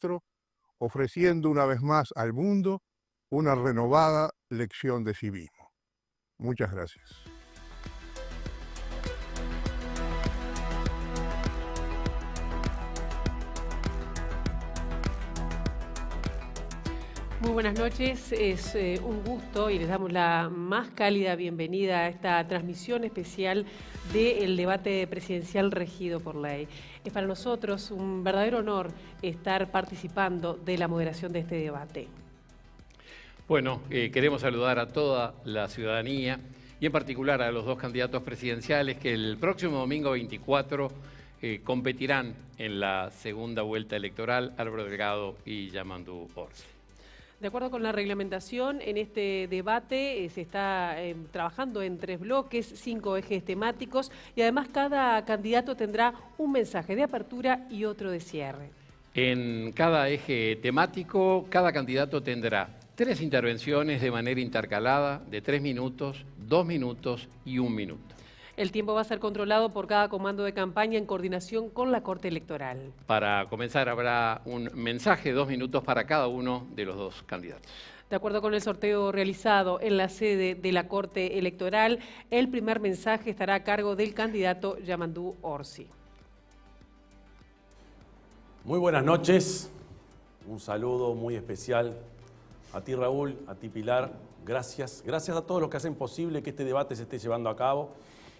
Castro, ofreciendo una vez más al mundo una renovada lección de civismo. Muchas gracias. Muy buenas noches, es un gusto y les damos la más cálida bienvenida a esta transmisión especial del debate presidencial regido por ley. Es para nosotros un verdadero honor estar participando de la moderación de este debate. Bueno, queremos saludar a toda la ciudadanía y en particular a los dos candidatos presidenciales que el próximo domingo 24 competirán en la segunda vuelta electoral, Álvaro Delgado y Yamandú Orsi. De acuerdo con la reglamentación, en este debate se está trabajando en 3 bloques, 5 ejes temáticos y además cada candidato tendrá un mensaje de apertura y otro de cierre. En cada eje temático, cada candidato tendrá 3 intervenciones de manera intercalada de 3 minutos, 2 minutos y 1 minuto. El tiempo va a ser controlado por cada comando de campaña en coordinación con la Corte Electoral. Para comenzar habrá un mensaje de 2 minutos para cada uno de los dos candidatos. De acuerdo con el sorteo realizado en la sede de la Corte Electoral, el primer mensaje estará a cargo del candidato Yamandú Orsi. Muy buenas noches, un saludo muy especial a ti Raúl, a ti Pilar, gracias. Gracias a todos los que hacen posible que este debate se esté llevando a cabo.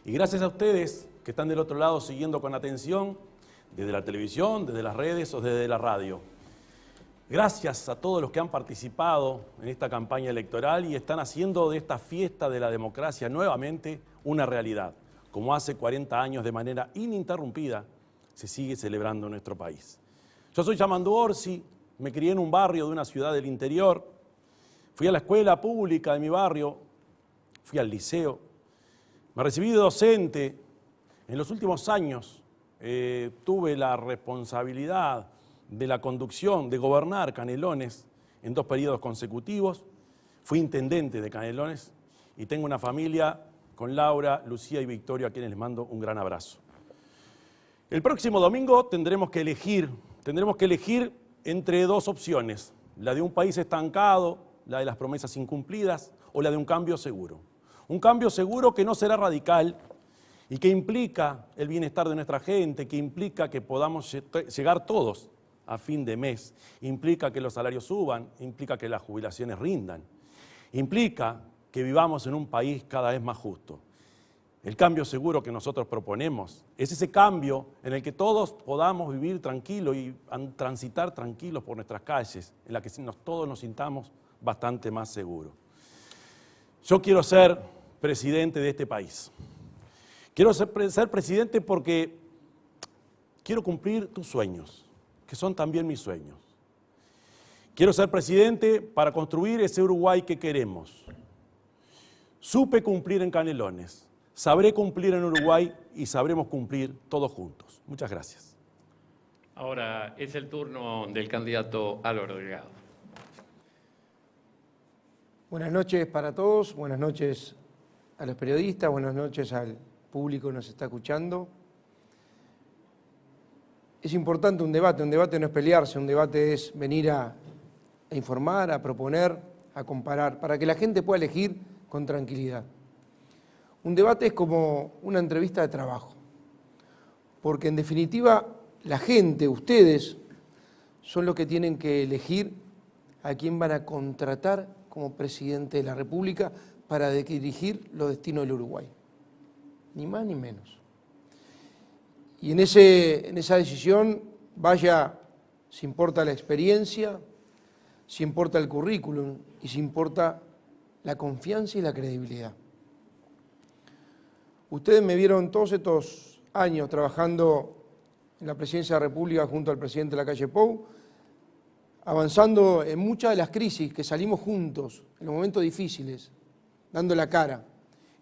Y gracias a ustedes que están del otro lado siguiendo con atención, desde la televisión, desde las redes o desde la radio. Gracias a todos los que han participado en esta campaña electoral y están haciendo de esta fiesta de la democracia nuevamente una realidad, como hace 40 años de manera ininterrumpida se sigue celebrando en nuestro país. Yo soy Yamandú Orsi, me crié en un barrio de una ciudad del interior, fui a la escuela pública de mi barrio, fui al liceo, me recibí de docente. En los últimos años tuve la responsabilidad de la conducción, de gobernar Canelones en 2 periodos consecutivos. Fui intendente de Canelones y tengo una familia con Laura, Lucía y Victoria, a quienes les mando un gran abrazo. El próximo domingo tendremos que elegir entre 2 opciones, la de un país estancado, la de las promesas incumplidas o la de un cambio seguro. Un cambio seguro que no será radical y que implica el bienestar de nuestra gente, que implica que podamos llegar todos a fin de mes, implica que los salarios suban, implica que las jubilaciones rindan, implica que vivamos en un país cada vez más justo. El cambio seguro que nosotros proponemos es ese cambio en el que todos podamos vivir tranquilos y transitar tranquilos por nuestras calles, en la que todos nos sintamos bastante más seguros. Yo quiero ser presidente de este país. Quiero ser presidente porque quiero cumplir tus sueños, que son también mis sueños. Quiero ser presidente para construir ese Uruguay que queremos. Supe cumplir en Canelones, sabré cumplir en Uruguay y sabremos cumplir todos juntos. Muchas gracias. Ahora es el turno del candidato Álvaro Delgado. Buenas noches para todos, buenas noches a los periodistas, buenas noches al público que nos está escuchando. Es importante un debate no es pelearse, un debate es venir a informar, a proponer, a comparar, para que la gente pueda elegir con tranquilidad. Un debate es como una entrevista de trabajo, porque en definitiva la gente, ustedes, son los que tienen que elegir a quién van a contratar como presidente de la República para dirigir los destinos del Uruguay. Ni más ni menos. Y en esa decisión, vaya, si importa la experiencia, si importa el currículum y si importa la confianza y la credibilidad. Ustedes me vieron todos estos años trabajando en la presidencia de la República junto al presidente de la calle Pou, avanzando en muchas de las crisis que salimos juntos, en los momentos difíciles, dando la cara.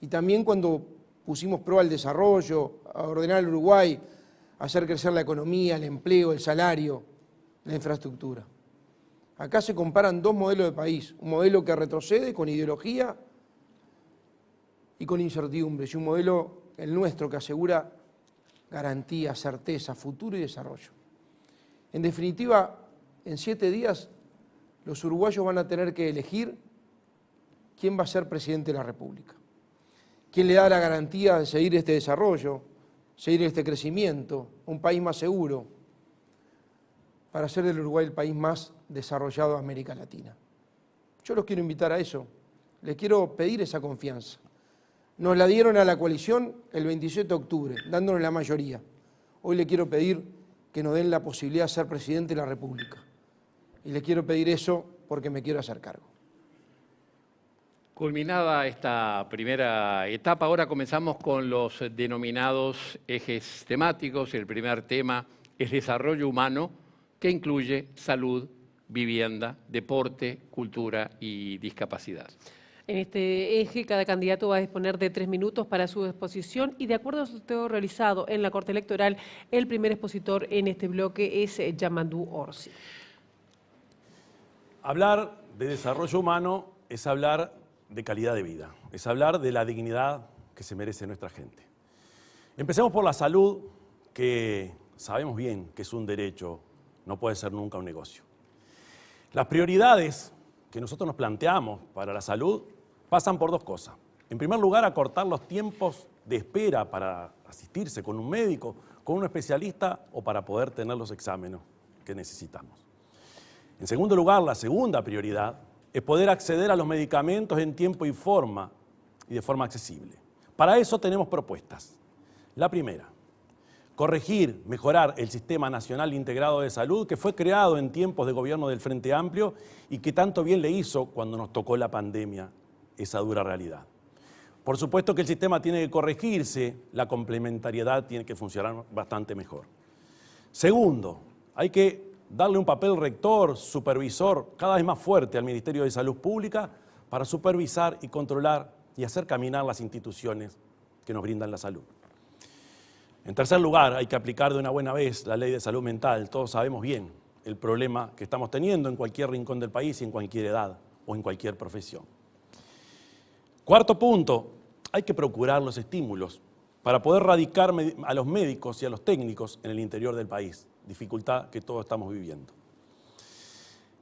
Y también cuando pusimos pro al desarrollo, a ordenar el Uruguay, a hacer crecer la economía, el empleo, el salario, la infraestructura. Acá se comparan 2 modelos de país, un modelo que retrocede con ideología y con incertidumbres, y un modelo, el nuestro, que asegura garantía, certeza, futuro y desarrollo. En definitiva, en 7 días los uruguayos van a tener que elegir quién va a ser presidente de la República. ¿Quién le da la garantía de seguir este desarrollo, seguir este crecimiento, un país más seguro, para hacer del Uruguay el país más desarrollado de América Latina? Yo los quiero invitar a eso, les quiero pedir esa confianza. Nos la dieron a la coalición el 27 de octubre, dándonos la mayoría. Hoy le quiero pedir que nos den la posibilidad de ser presidente de la República. Y le quiero pedir eso porque me quiero hacer cargo. Culminada esta primera etapa, ahora comenzamos con los denominados ejes temáticos. El primer tema es desarrollo humano, que incluye salud, vivienda, deporte, cultura y discapacidad. En este eje, cada candidato va a disponer de 3 minutos para su exposición y de acuerdo al sorteo realizado en la Corte Electoral, el primer expositor en este bloque es Yamandú Orsi. Hablar de desarrollo humano es hablar de calidad de vida, es hablar de la dignidad que se merece nuestra gente. Empecemos por la salud, que sabemos bien que es un derecho, no puede ser nunca un negocio. Las prioridades que nosotros nos planteamos para la salud pasan por 2 cosas. En primer lugar, acortar los tiempos de espera para asistirse con un médico, con un especialista o para poder tener los exámenes que necesitamos. En segundo lugar, la segunda prioridad es poder acceder a los medicamentos en tiempo y de forma accesible. Para eso tenemos propuestas. La primera, corregir, mejorar el Sistema Nacional Integrado de Salud, que fue creado en tiempos de gobierno del Frente Amplio y que tanto bien le hizo cuando nos tocó la pandemia, esa dura realidad. Por supuesto que el sistema tiene que corregirse, la complementariedad tiene que funcionar bastante mejor. Segundo, hay que darle un papel rector, supervisor, cada vez más fuerte al Ministerio de Salud Pública para supervisar y controlar y hacer caminar las instituciones que nos brindan la salud. En tercer lugar, hay que aplicar de una buena vez la ley de salud mental. Todos sabemos bien el problema que estamos teniendo en cualquier rincón del país y en cualquier edad o en cualquier profesión. Cuarto punto, hay que procurar los estímulos para poder radicar a los médicos y a los técnicos en el interior del país, dificultad que todos estamos viviendo.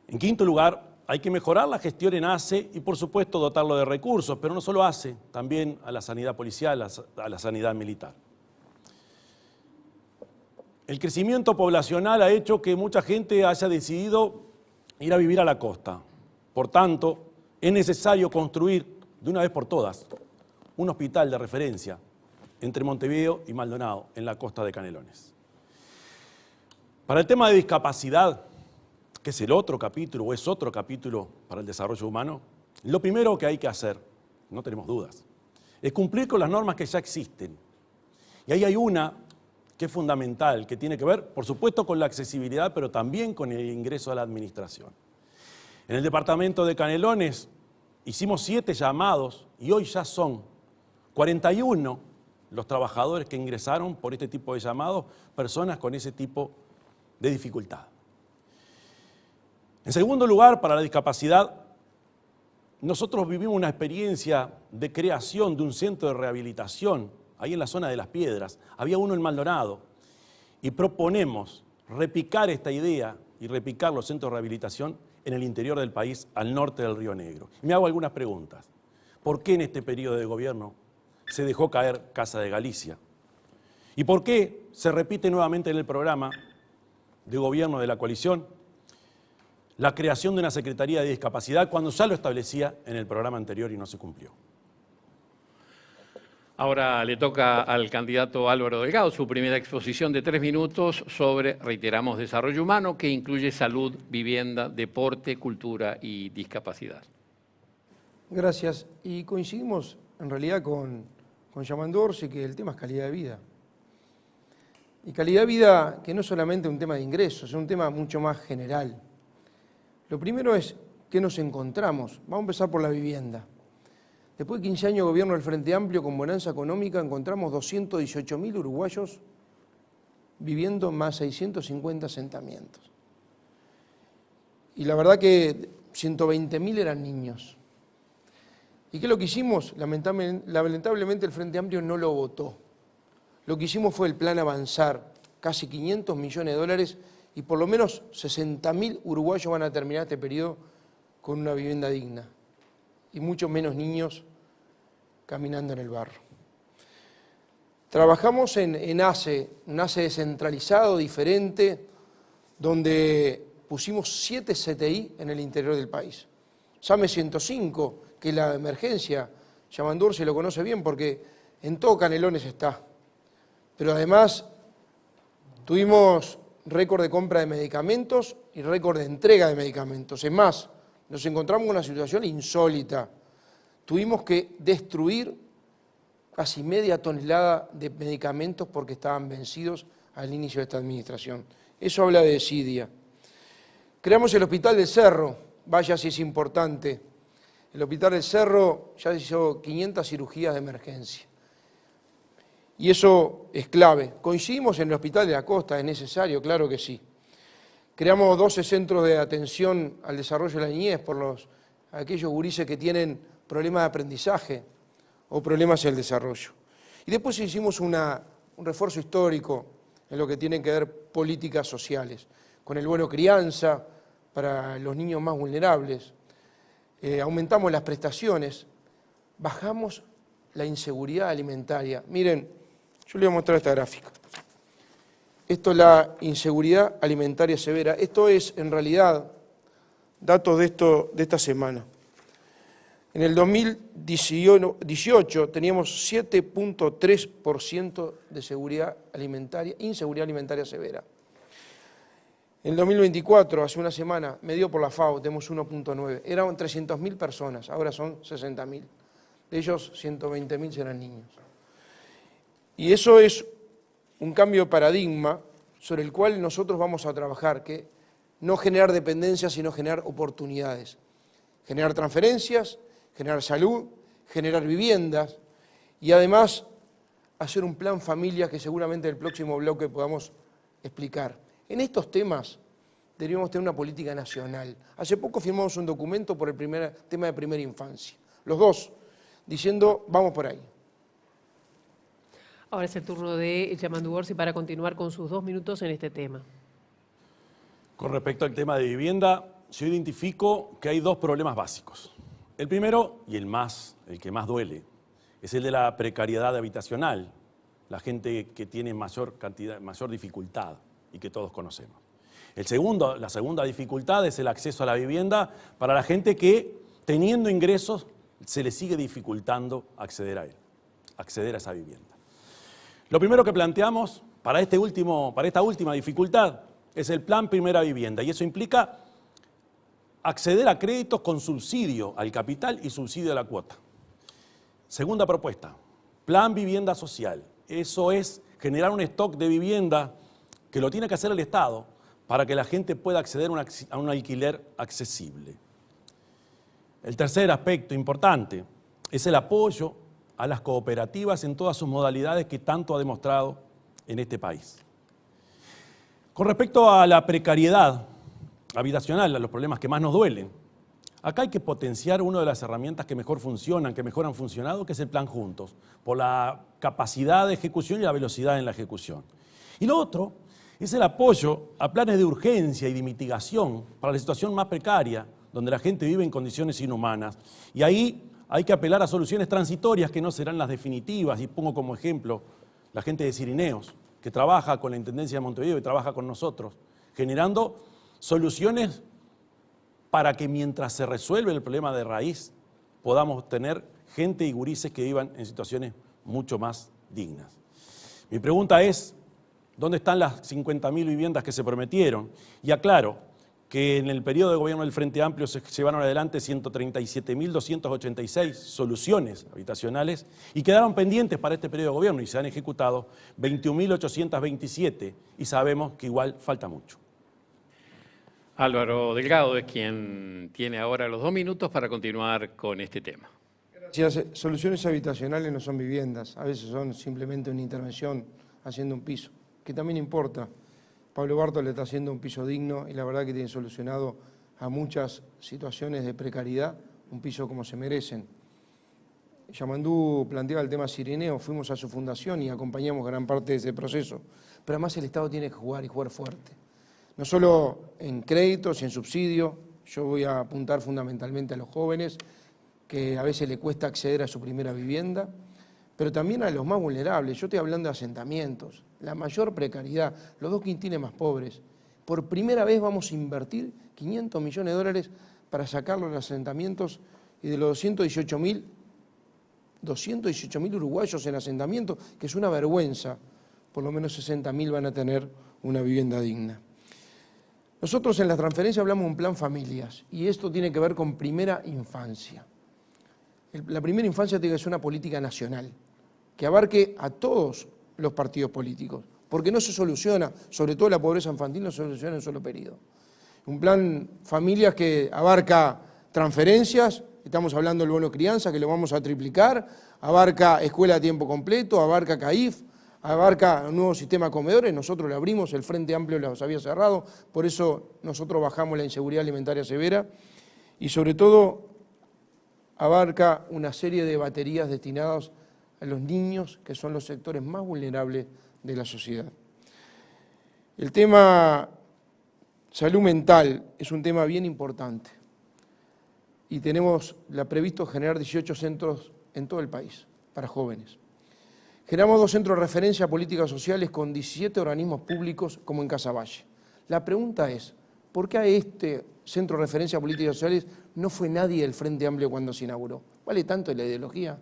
En quinto lugar, hay que mejorar la gestión en ACE y por supuesto dotarlo de recursos, pero no solo ACE, también a la sanidad policial, a la sanidad militar. El crecimiento poblacional ha hecho que mucha gente haya decidido ir a vivir a la costa. Por tanto, es necesario construir de una vez por todas un hospital de referencia entre Montevideo y Maldonado, en la costa de Canelones. Para el tema de discapacidad, que es el otro capítulo o es otro capítulo para el desarrollo humano, lo primero que hay que hacer, no tenemos dudas, es cumplir con las normas que ya existen. Y ahí hay una que es fundamental, que tiene que ver, por supuesto, con la accesibilidad, pero también con el ingreso a la administración. En el departamento de Canelones hicimos 7 llamados y hoy ya son 41 los trabajadores que ingresaron por este tipo de llamados, personas con ese tipo de dificultad. En segundo lugar, para la discapacidad, nosotros vivimos una experiencia de creación de un centro de rehabilitación ahí en la zona de Las Piedras. Había uno en Maldonado y proponemos repicar esta idea y repicar los centros de rehabilitación en el interior del país, al norte del Río Negro. Y me hago algunas preguntas. ¿Por qué en este periodo de gobierno se dejó caer Casa de Galicia? ¿Y por qué se repite nuevamente en el programa de gobierno de la coalición la creación de una Secretaría de Discapacidad cuando ya lo establecía en el programa anterior y no se cumplió? Ahora le toca al candidato Álvaro Delgado su primera exposición de 3 minutos sobre, reiteramos, desarrollo humano, que incluye salud, vivienda, deporte, cultura y discapacidad. Gracias. Y coincidimos en realidad con Yamandú Orsi que el tema es calidad de vida. Y calidad de vida que no es solamente un tema de ingresos, es un tema mucho más general. Lo primero es qué nos encontramos. Vamos a empezar por la vivienda. Después de 15 años de gobierno del Frente Amplio con bonanza económica, encontramos 218.000 uruguayos viviendo en más 650 asentamientos. Y la verdad que 120.000 eran niños. ¿Y qué es lo que hicimos? Lamentablemente el Frente Amplio no lo votó. Lo que hicimos fue el plan Avanzar, casi 500 millones de dólares y por lo menos 60.000 uruguayos van a terminar este periodo con una vivienda digna y muchos menos niños caminando en el barro. Trabajamos en ACE, un ACE descentralizado, diferente, donde pusimos 7 CTI en el interior del país. SAME 105, que es la emergencia, Yamandur se lo conoce bien porque en todo Canelones está. Pero además tuvimos récord de compra de medicamentos y récord de entrega de medicamentos. Es más, nos encontramos en una situación insólita. Tuvimos que destruir casi media tonelada de medicamentos porque estaban vencidos al inicio de esta administración. Eso habla de desidia. Creamos el Hospital del Cerro, vaya si es importante. El Hospital del Cerro ya hizo 500 cirugías de emergencia. Y eso es clave. ¿Coincidimos en el Hospital de la Costa? ¿Es necesario? Claro que sí. Creamos 12 centros de atención al desarrollo de la niñez por aquellos gurises que tienen problemas de aprendizaje o problemas en el desarrollo. Y después hicimos un refuerzo histórico en lo que tiene que ver políticas sociales, con el bono crianza para los niños más vulnerables, aumentamos las prestaciones, bajamos la inseguridad alimentaria. Miren, yo les voy a mostrar esta gráfica. Esto es la inseguridad alimentaria severa. Esto es, en realidad, datos de esta semana. En el 2018 teníamos 7.3% de inseguridad alimentaria severa. En el 2024, hace una semana, medido por la FAO, tenemos 1.9. Eran 300.000 personas, ahora son 60.000. De ellos, 120.000 serán niños. Y eso es un cambio de paradigma sobre el cual nosotros vamos a trabajar, que no generar dependencia, sino generar oportunidades. Generar transferencias, generar salud, generar viviendas y además hacer un plan familia que seguramente en el próximo bloque podamos explicar. En estos temas deberíamos tener una política nacional. Hace poco firmamos un documento por el tema de primera infancia, los dos, diciendo vamos por ahí. Ahora es el turno de Yamandu Orsi para continuar con sus 2 minutos en este tema. Con respecto al tema de vivienda, yo identifico que hay 2 problemas básicos. El primero, y el que más duele, es el de la precariedad habitacional, la gente que tiene mayor dificultad y que todos conocemos. La segunda dificultad es el acceso a la vivienda para la gente que, teniendo ingresos, se le sigue dificultando acceder a esa vivienda. Lo primero que planteamos para esta última dificultad es el Plan Primera Vivienda, y eso implica acceder a créditos con subsidio al capital y subsidio a la cuota. Segunda propuesta, Plan Vivienda Social. Eso es generar un stock de vivienda que lo tiene que hacer el Estado para que la gente pueda acceder a un alquiler accesible. El tercer aspecto importante es el apoyo a las cooperativas en todas sus modalidades que tanto ha demostrado en este país. Con respecto a la precariedad habitacional, a los problemas que más nos duelen, acá hay que potenciar una de las herramientas que mejor han funcionado, que es el Plan Juntos, por la capacidad de ejecución y la velocidad en la ejecución. Y lo otro es el apoyo a planes de urgencia y de mitigación para la situación más precaria, donde la gente vive en condiciones inhumanas. Y ahí hay que apelar a soluciones transitorias que no serán las definitivas, y pongo como ejemplo la gente de Cirineos, que trabaja con la Intendencia de Montevideo y trabaja con nosotros, generando soluciones para que mientras se resuelve el problema de raíz, podamos tener gente y gurises que vivan en situaciones mucho más dignas. Mi pregunta es, ¿dónde están las 50.000 viviendas que se prometieron? Y aclaro que en el periodo de gobierno del Frente Amplio se llevaron adelante 137.286 soluciones habitacionales y quedaron pendientes para este periodo de gobierno y se han ejecutado 21.827 y sabemos que igual falta mucho. Álvaro Delgado es quien tiene ahora los 2 minutos para continuar con este tema. Gracias. Soluciones habitacionales no son viviendas, a veces son simplemente una intervención haciendo un piso, que también importa. Pablo Bartos le está haciendo un piso digno y la verdad que tiene solucionado a muchas situaciones de precariedad, un piso como se merecen. Yamandu planteaba el tema Cirineo, fuimos a su fundación y acompañamos gran parte de ese proceso, pero además el Estado tiene que jugar y jugar fuerte. no solo en créditos y en subsidios. Yo voy a apuntar fundamentalmente a los jóvenes, que a veces le cuesta acceder a su primera vivienda, pero también a los más vulnerables. Yo estoy hablando de asentamientos, la mayor precariedad, los 2 quintines más pobres. Por primera vez vamos a invertir 500 millones de dólares para sacarlos de los asentamientos, y de los 218.000 uruguayos en asentamientos, que es una vergüenza, por lo menos 60.000 van a tener una vivienda digna. Nosotros en la transferencia hablamos de un plan familias, y esto tiene que ver con primera infancia. La primera infancia tiene que ser una política nacional, que abarque a todos los partidos políticos, porque no se soluciona, sobre todo la pobreza infantil, no se soluciona en un solo periodo. Un plan familias que abarca transferencias, estamos hablando del bono crianza, que lo vamos a triplicar, abarca escuela a tiempo completo, abarca CAIF, abarca un nuevo sistema de comedores. Nosotros lo abrimos, el Frente Amplio los había cerrado, por eso nosotros bajamos la inseguridad alimentaria severa, y sobre todo abarca una serie de baterías destinadas a los niños, que son los sectores más vulnerables de la sociedad. El tema salud mental es un tema bien importante, y tenemos previsto generar 18 centros en todo el país para jóvenes. Generamos 2 centros de referencia a políticas sociales con 17 organismos públicos como en Casaballe. La pregunta es, ¿por qué a este centro de referencia a políticas sociales no fue nadie del Frente Amplio cuando se inauguró? ¿Vale tanto la ideología?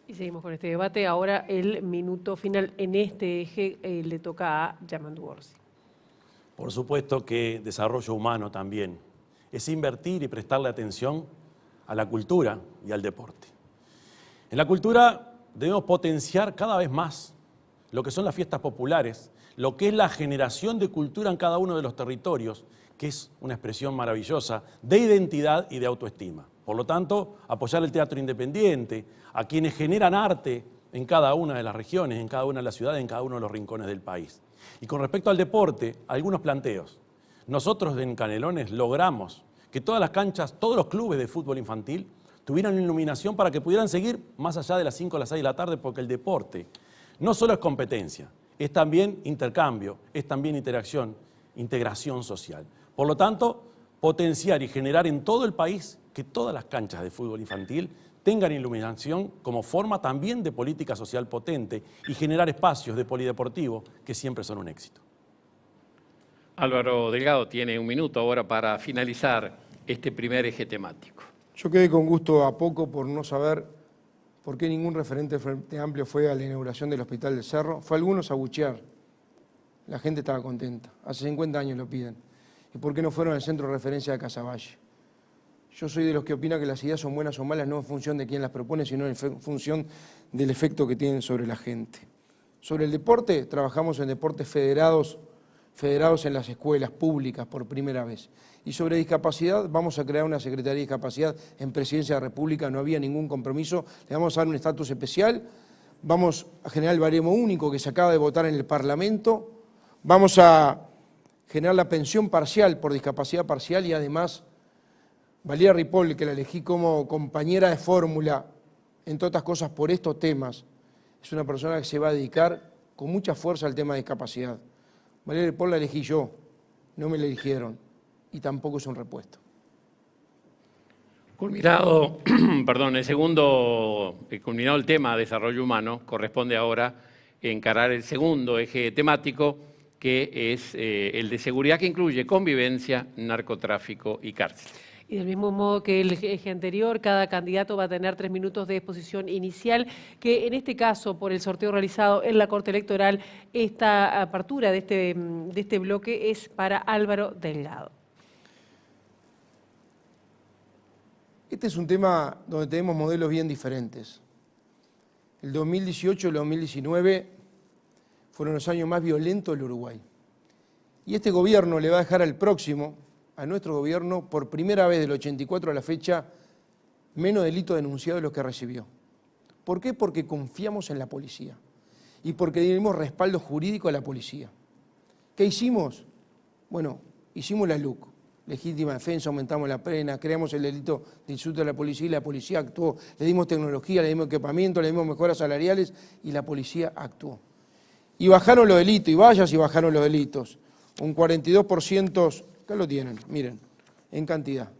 Y seguimos con este debate. Ahora el minuto final en este eje le toca a Yamandu Orsi. Por supuesto que desarrollo humano también es invertir y prestarle atención a la cultura y al deporte. En la cultura debemos potenciar cada vez más lo que son las fiestas populares, lo que es la generación de cultura en cada uno de los territorios, que es una expresión maravillosa de identidad y de autoestima. Por lo tanto, apoyar el teatro independiente, a quienes generan arte en cada una de las regiones, en cada una de las ciudades, en cada uno de los rincones del país. Y con respecto al deporte, algunos planteos. Nosotros en Canelones logramos que todas las canchas, todos los clubes de fútbol infantil tuvieran iluminación para que pudieran seguir más allá de las 5 o las 6 de la tarde, porque el deporte no solo es competencia, es también intercambio, es también interacción, integración social. Por lo tanto, potenciar y generar en todo el país que todas las canchas de fútbol infantil tengan iluminación como forma también de política social potente, y generar espacios de polideportivo que siempre son un éxito. Álvaro Delgado tiene un minuto ahora para finalizar este primer eje temático. Yo quedé con gusto a poco por no saber por qué ningún referente del Frente Amplio fue a la inauguración del Hospital del Cerro. Fue a algunos a buchear. La gente estaba contenta. Hace 50 años lo piden. ¿Y por qué no fueron al centro de referencia de Casaballe? Yo soy de los que opina que las ideas son buenas o malas no en función de quién las propone, sino en función del efecto que tienen sobre la gente. Sobre el deporte, trabajamos en deportes federados en las escuelas públicas por primera vez. Y sobre discapacidad, vamos a crear una Secretaría de Discapacidad en Presidencia de la República, no había ningún compromiso, le vamos a dar un estatus especial, vamos a generar el baremo único que se acaba de votar en el Parlamento, vamos a generar la pensión parcial por discapacidad parcial, y además Valeria Ripoll, que la elegí como compañera de fórmula, entre otras cosas por estos temas, es una persona que se va a dedicar con mucha fuerza al tema de discapacidad. Valeria Ripoll la elegí yo, no me la eligieron, y tampoco es un repuesto. Culminado, culminado el tema de desarrollo humano, corresponde ahora encarar el segundo eje temático, que es el de seguridad, que incluye convivencia, narcotráfico y cárcel. Y del mismo modo que el eje anterior, cada candidato va a tener 3 minutos de exposición inicial, que en este caso, por el sorteo realizado en la Corte Electoral, esta apertura de este bloque es para Álvaro Delgado. Este es un tema donde tenemos modelos bien diferentes. El 2018 y el 2019 fueron los años más violentos del Uruguay. Y este gobierno le va a dejar al próximo, a nuestro gobierno, por primera vez del 84 a la fecha, menos delitos denunciados de los que recibió. ¿Por qué? Porque confiamos en la policía y porque dimos respaldo jurídico a la policía. ¿Qué hicimos? Bueno, hicimos la LUC, legítima defensa, aumentamos la pena, creamos el delito de insulto a la policía, y la policía actuó. Le dimos tecnología, le dimos equipamiento, le dimos mejoras salariales, y la policía actuó. Y bajaron los delitos, y vaya si bajaron los delitos. Un 42%, acá lo tienen, miren, en cantidad.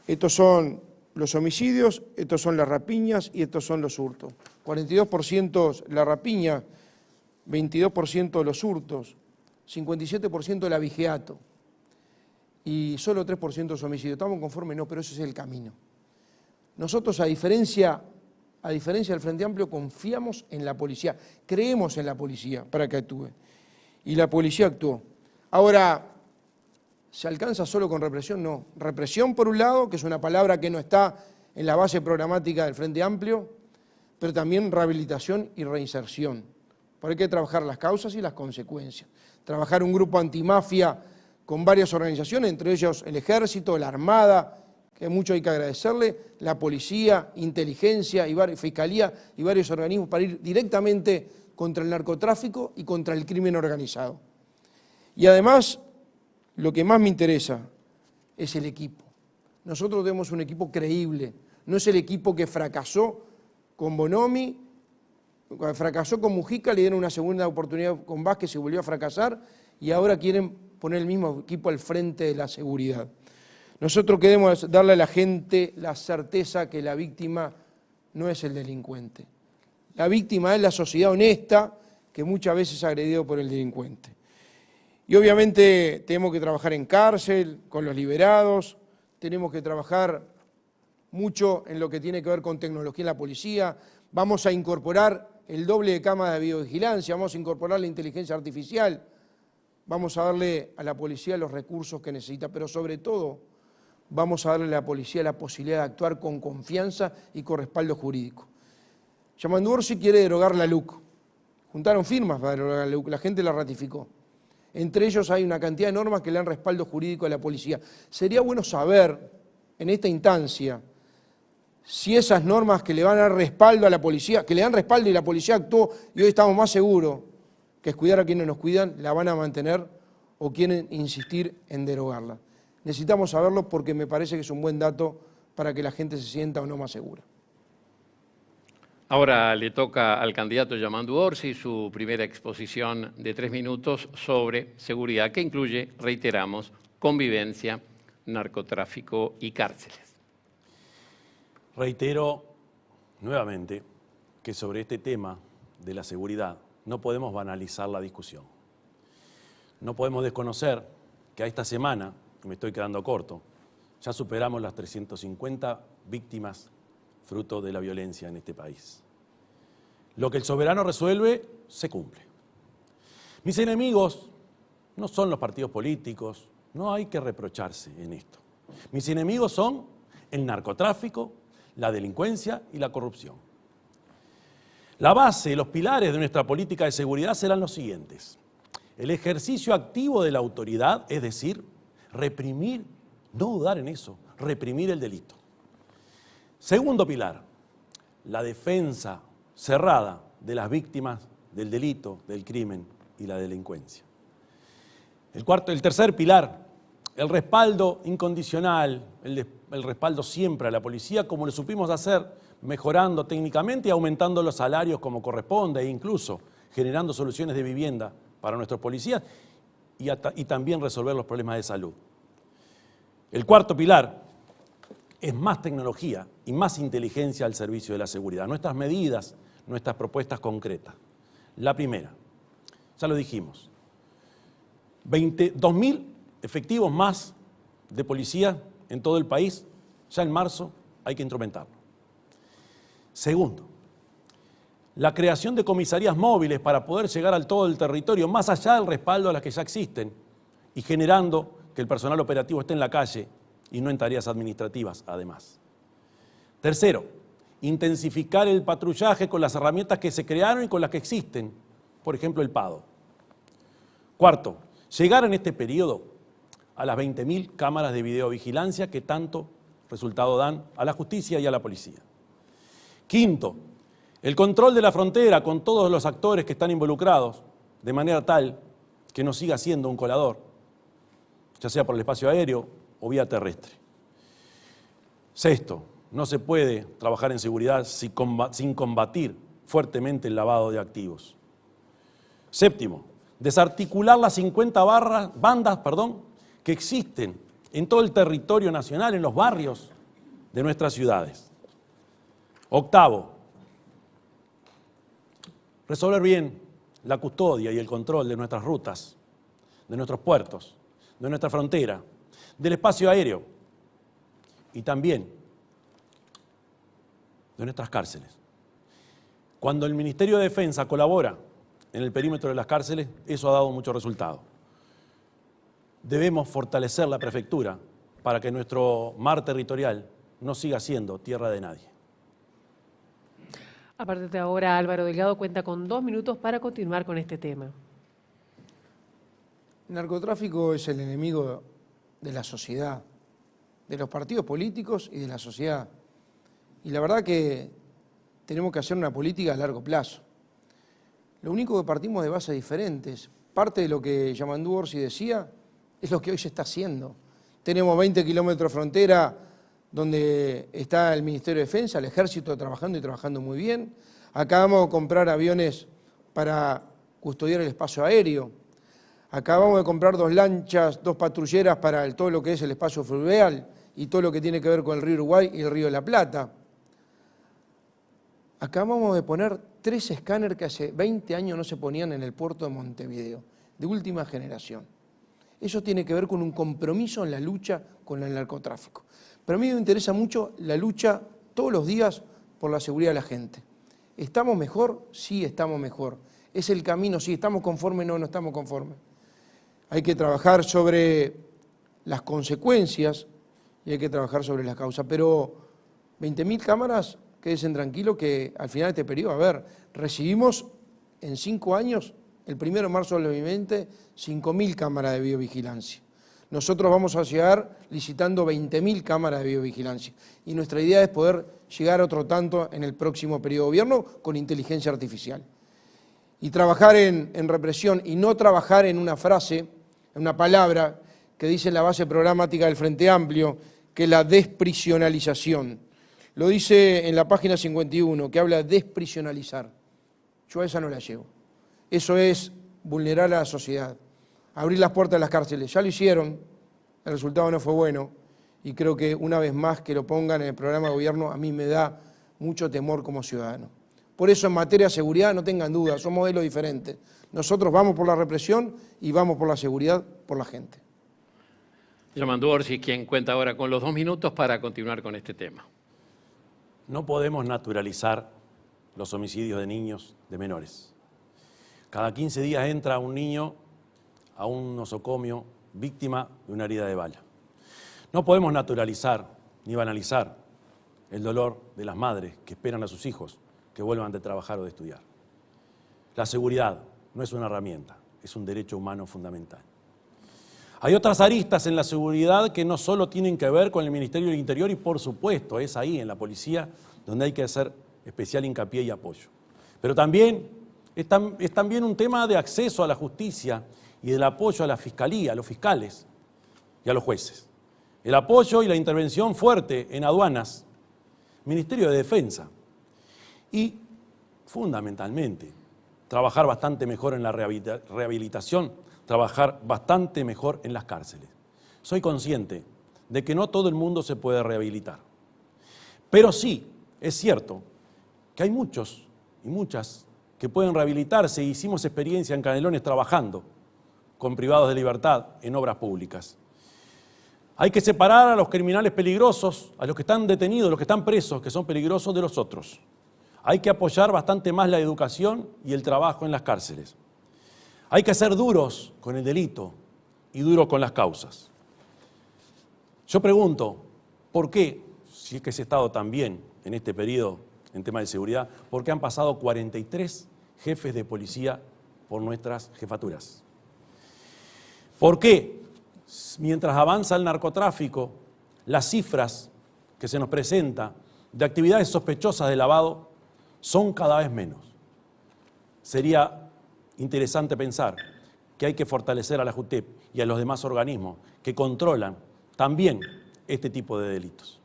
Estos son los homicidios, estos son las rapiñas y estos son los hurtos. 42% la rapiña, 22% los hurtos, 57% el abigeato y solo 3% los homicidios. ¿Estamos conformes? No, pero ese es el camino. Nosotros, a diferencia del Frente Amplio, confiamos en la policía, creemos en la policía para que actúe. Y la policía actuó. Ahora, ¿se alcanza solo con represión? No. Represión, por un lado, que es una palabra que no está en la base programática del Frente Amplio, pero también rehabilitación y reinserción. Porque hay que trabajar las causas y las consecuencias. Trabajar un grupo antimafia con varias organizaciones, entre ellos el Ejército, la Armada, que mucho hay que agradecerle, la Policía, Inteligencia, Fiscalía y varios organismos para ir directamente contra el narcotráfico y contra el crimen organizado. Y además, lo que más me interesa es el equipo. Nosotros tenemos un equipo creíble, no es el equipo que fracasó con Bonomi, fracasó con Mujica, le dieron una segunda oportunidad con Vázquez y volvió a fracasar, y ahora quieren poner el mismo equipo al frente de la seguridad. Nosotros queremos darle a la gente la certeza que la víctima no es el delincuente. La víctima es la sociedad honesta que muchas veces es agredido por el delincuente. Y obviamente tenemos que trabajar en cárcel, con los liberados, tenemos que trabajar mucho en lo que tiene que ver con tecnología en la policía, vamos a incorporar el doble de cámaras de videovigilancia, vamos a incorporar la inteligencia artificial, vamos a darle a la policía los recursos que necesita, pero sobre todo vamos a darle a la policía la posibilidad de actuar con confianza y con respaldo jurídico. Yamandu Orsi quiere derogar la LUC. Juntaron firmas para derogar la LUC, la gente la ratificó. Entre ellos hay una cantidad de normas que le dan respaldo jurídico a la policía. Sería bueno saber, en esta instancia, si esas normas que le van a dar respaldo a la policía, que le dan respaldo y la policía actuó y hoy estamos más seguros que es cuidar a quienes nos cuidan, la van a mantener o quieren insistir en derogarla. Necesitamos saberlo porque me parece que es un buen dato para que la gente se sienta o no más segura. Ahora le toca al candidato Yamandu Orsi su primera exposición de 3 minutos sobre seguridad, que incluye, reiteramos, convivencia, narcotráfico y cárceles. Reitero nuevamente que sobre este tema de la seguridad no podemos banalizar la discusión. No podemos desconocer que a esta semana, y me estoy quedando corto, ya superamos las 350 víctimas fruto de la violencia en este país. Lo que el soberano resuelve, se cumple. Mis enemigos no son los partidos políticos, no hay que reprocharse en esto. Mis enemigos son el narcotráfico, la delincuencia y la corrupción. La base, los pilares de nuestra política de seguridad serán los siguientes. El ejercicio activo de la autoridad, es decir, reprimir, no dudar en eso, reprimir el delito. Segundo pilar, la defensa cerrada de las víctimas del delito, del crimen y la delincuencia. El tercer pilar, el respaldo incondicional, el respaldo siempre a la policía, como lo supimos hacer, mejorando técnicamente y aumentando los salarios como corresponde e incluso generando soluciones de vivienda para nuestros policías y también resolver los problemas de salud. El cuarto pilar es más tecnología y más inteligencia al servicio de la seguridad. Nuestras medidas, nuestras propuestas concretas. La primera, ya lo dijimos, 2.000 efectivos más de policía en todo el país, ya en marzo hay que instrumentarlo. Segundo, la creación de comisarías móviles para poder llegar al todo el territorio, más allá del respaldo a las que ya existen, y generando que el personal operativo esté en la calle y no en tareas administrativas, además. Tercero, intensificar el patrullaje con las herramientas que se crearon y con las que existen, por ejemplo, el PADO. Cuarto, llegar en este periodo a las 20.000 cámaras de videovigilancia que tanto resultado dan a la justicia y a la policía. Quinto, el control de la frontera con todos los actores que están involucrados, de manera tal que no siga siendo un colador, ya sea por el espacio aéreo o vía terrestre. Sexto, no se puede trabajar en seguridad sin combatir fuertemente el lavado de activos. Séptimo, desarticular las 50 bandas que existen en todo el territorio nacional, en los barrios de nuestras ciudades. Octavo, resolver bien la custodia y el control de nuestras rutas, de nuestros puertos, de nuestra frontera, del espacio aéreo y también de nuestras cárceles. Cuando el Ministerio de Defensa colabora en el perímetro de las cárceles, eso ha dado mucho resultado. Debemos fortalecer la prefectura para que nuestro mar territorial no siga siendo tierra de nadie. A partir de ahora, Álvaro Delgado cuenta con 2 minutos para continuar con este tema. El narcotráfico es el enemigo de la sociedad, de los partidos políticos y de la sociedad. Y la verdad que tenemos que hacer una política a largo plazo. Lo único que partimos de bases diferentes. Parte de lo que Yamandú Orsi decía es lo que hoy se está haciendo. Tenemos 20 kilómetros de frontera donde está el Ministerio de Defensa, el Ejército trabajando y trabajando muy bien. Acabamos de comprar aviones para custodiar el espacio aéreo. Acabamos de comprar 2 lanchas, 2 patrulleras para todo lo que es el espacio fluvial y todo lo que tiene que ver con el río Uruguay y el río de la Plata. Acabamos de poner 3 escáneres que hace 20 años no se ponían en el puerto de Montevideo, de última generación. Eso tiene que ver con un compromiso en la lucha con el narcotráfico. Pero a mí me interesa mucho la lucha todos los días por la seguridad de la gente. ¿Estamos mejor? Sí, estamos mejor. ¿Es el camino? Sí. ¿Estamos conformes? No, no estamos conformes. Hay que trabajar sobre las consecuencias y hay que trabajar sobre las causas. Pero 20.000 cámaras, quédense tranquilos que al final de este periodo, recibimos en 5 años, el 1 de marzo del 2020, 5.000 cámaras de videovigilancia. Nosotros vamos a llegar licitando 20.000 cámaras de videovigilancia y nuestra idea es poder llegar a otro tanto en el próximo periodo de gobierno con inteligencia artificial. Y trabajar en represión y no trabajar en una frase, en una palabra que dice en la base programática del Frente Amplio, que es la desprisionalización. Lo dice en la página 51, que habla de desprisionalizar. Yo a esa no la llevo. Eso es vulnerar a la sociedad. Abrir las puertas de las cárceles. Ya lo hicieron, el resultado no fue bueno y creo que una vez más que lo pongan en el programa de gobierno a mí me da mucho temor como ciudadano. Por eso en materia de seguridad no tengan dudas, son modelos diferentes. Nosotros vamos por la represión y vamos por la seguridad por la gente. Yamandú Orsi, quien cuenta ahora con los 2 minutos para continuar con este tema. No podemos naturalizar los homicidios de niños, de menores. Cada 15 días entra un niño a un nosocomio víctima de una herida de bala. No podemos naturalizar ni banalizar el dolor de las madres que esperan a sus hijos que vuelvan de trabajar o de estudiar. La seguridad no es una herramienta, es un derecho humano fundamental. Hay otras aristas en la seguridad que no solo tienen que ver con el Ministerio del Interior y por supuesto es ahí en la policía donde hay que hacer especial hincapié y apoyo. Pero también es también un tema de acceso a la justicia y del apoyo a la fiscalía, a los fiscales y a los jueces. El apoyo y la intervención fuerte en aduanas, Ministerio de Defensa y fundamentalmente trabajar bastante mejor en la rehabilitación, trabajar bastante mejor en las cárceles. Soy consciente de que no todo el mundo se puede rehabilitar, pero sí es cierto que hay muchos y muchas que pueden rehabilitarse y hicimos experiencia en Canelones trabajando con privados de libertad en obras públicas. Hay que separar a los criminales peligrosos, a los que están detenidos, los que están presos, que son peligrosos, de los otros. Hay que apoyar bastante más la educación y el trabajo en las cárceles. Hay que ser duros con el delito y duros con las causas. Yo pregunto, ¿por qué, si es que se ha estado tan bien en este periodo en tema de seguridad, por qué han pasado 43 jefes de policía por nuestras jefaturas? ¿Por qué, mientras avanza el narcotráfico, las cifras que se nos presentan de actividades sospechosas de lavado son cada vez menos? Sería interesante pensar que hay que fortalecer a la JUTEP y a los demás organismos que controlan también este tipo de delitos.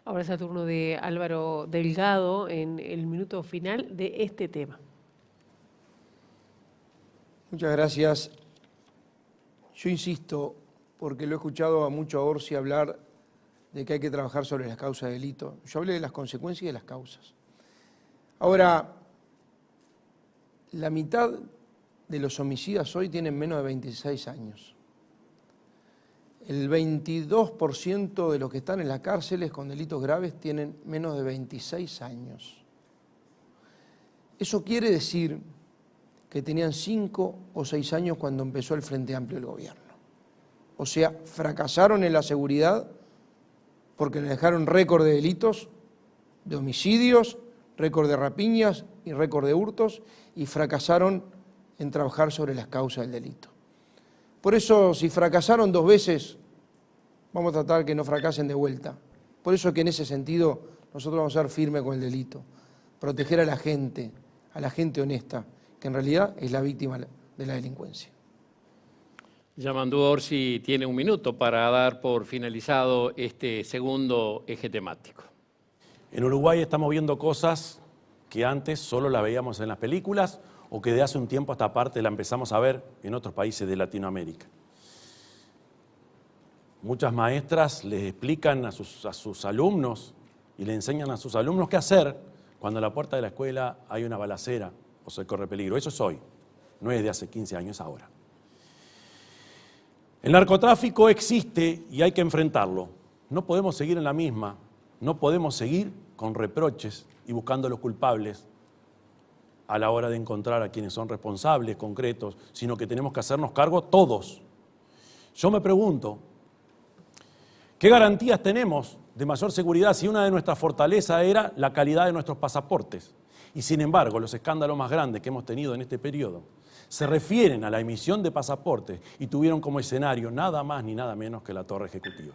Ahora es el turno de Álvaro Delgado en el minuto final de este tema. Muchas gracias. Yo insisto, porque lo he escuchado a mucho a Orsi hablar de que hay que trabajar sobre las causas del delito. Yo hablé de las consecuencias y de las causas. Ahora, la mitad de los homicidas hoy tienen menos de 26 años. El 22% de los que están en las cárceles con delitos graves tienen menos de 26 años. Eso quiere decir que tenían 5 o 6 años cuando empezó el Frente Amplio del gobierno. O sea, fracasaron en la seguridad porque le dejaron récord de delitos, de homicidios, récord de rapiñas y récord de hurtos, y fracasaron en trabajar sobre las causas del delito. Por eso, si fracasaron 2 veces, vamos a tratar que no fracasen de vuelta. Por eso que en ese sentido nosotros vamos a ser firmes con el delito, proteger a la gente honesta, que en realidad es la víctima de la delincuencia. Yamandú Orsi tiene 1 minuto para dar por finalizado este segundo eje temático. En Uruguay estamos viendo cosas que antes solo las veíamos en las películas o que de hace un tiempo a esta parte la empezamos a ver en otros países de Latinoamérica. Muchas maestras les explican a sus alumnos y le enseñan a sus alumnos qué hacer cuando a la puerta de la escuela hay una balacera o se corre peligro. Eso es hoy, no es de hace 15 años ahora. El narcotráfico existe y hay que enfrentarlo. No podemos seguir en la misma, no podemos seguir con reproches y buscando los culpables a la hora de encontrar a quienes son responsables concretos, sino que tenemos que hacernos cargo todos. Yo me pregunto, ¿qué garantías tenemos de mayor seguridad si una de nuestras fortalezas era la calidad de nuestros pasaportes? Y sin embargo, los escándalos más grandes que hemos tenido en este periodo se refieren a la emisión de pasaportes y tuvieron como escenario nada más ni nada menos que la Torre Ejecutiva.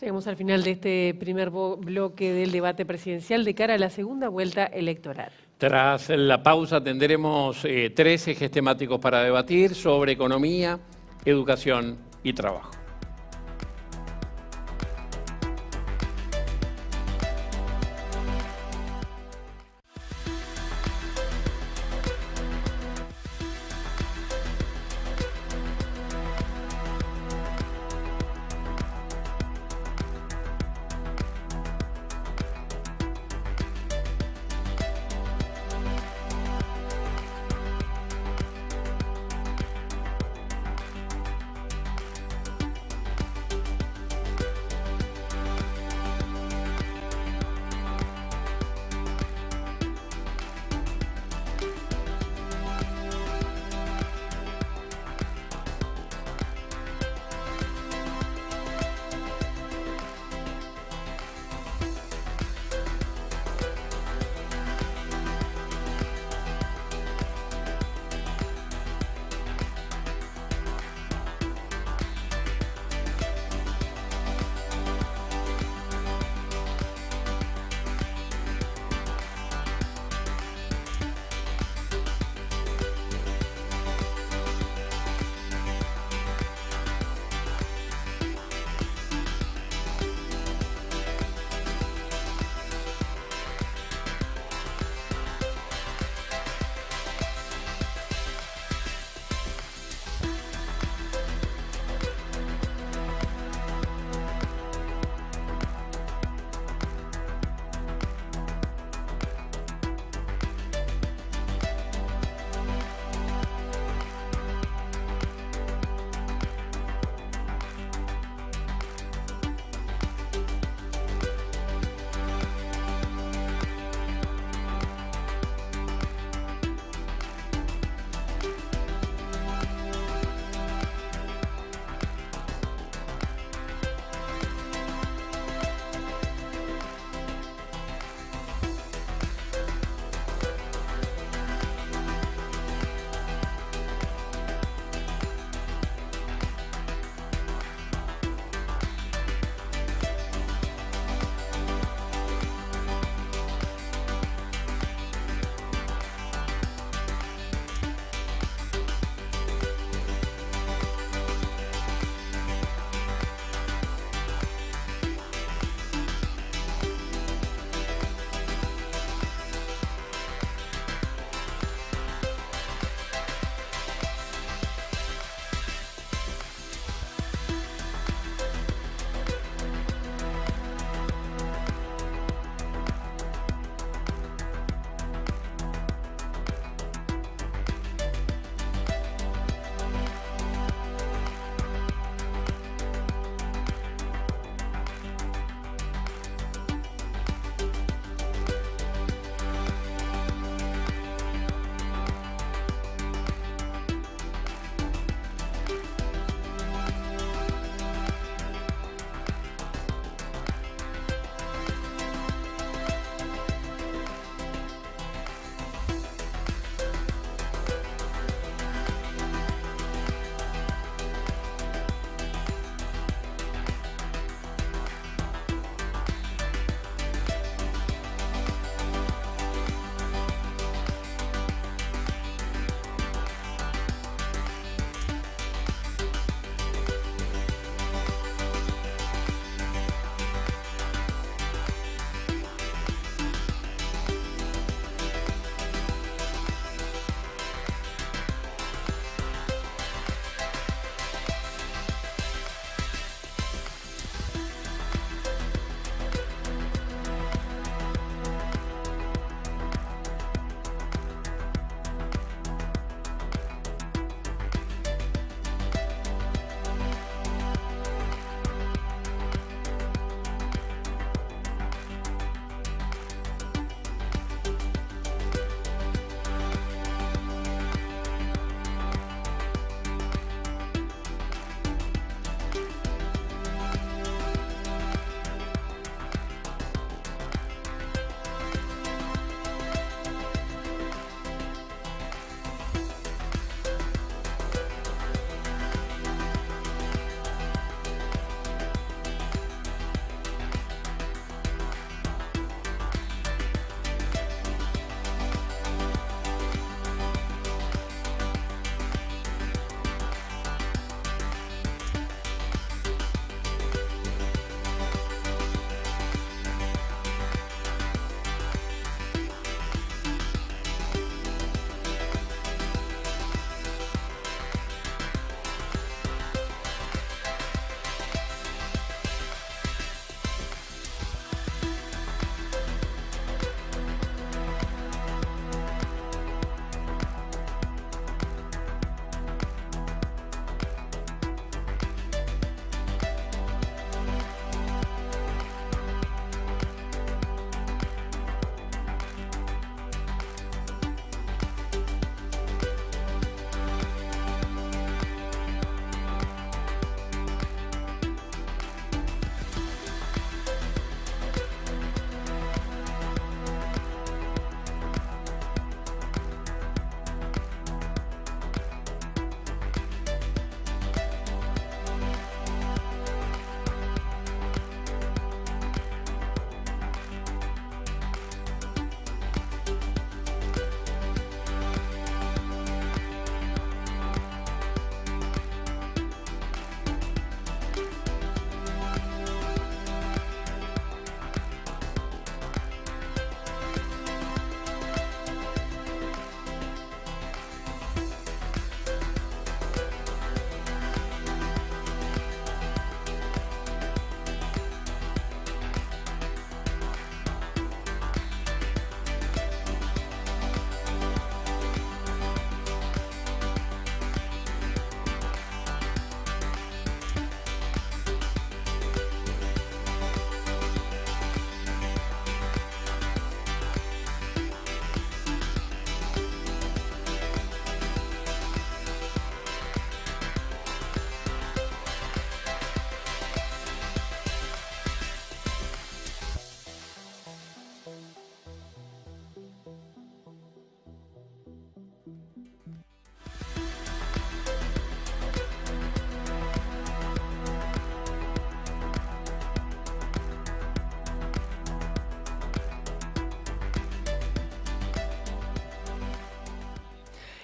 Llegamos al final de este primer bloque del debate presidencial de cara a la segunda vuelta electoral. Tras la pausa tendremos 3 ejes temáticos para debatir sobre economía, educación y trabajo.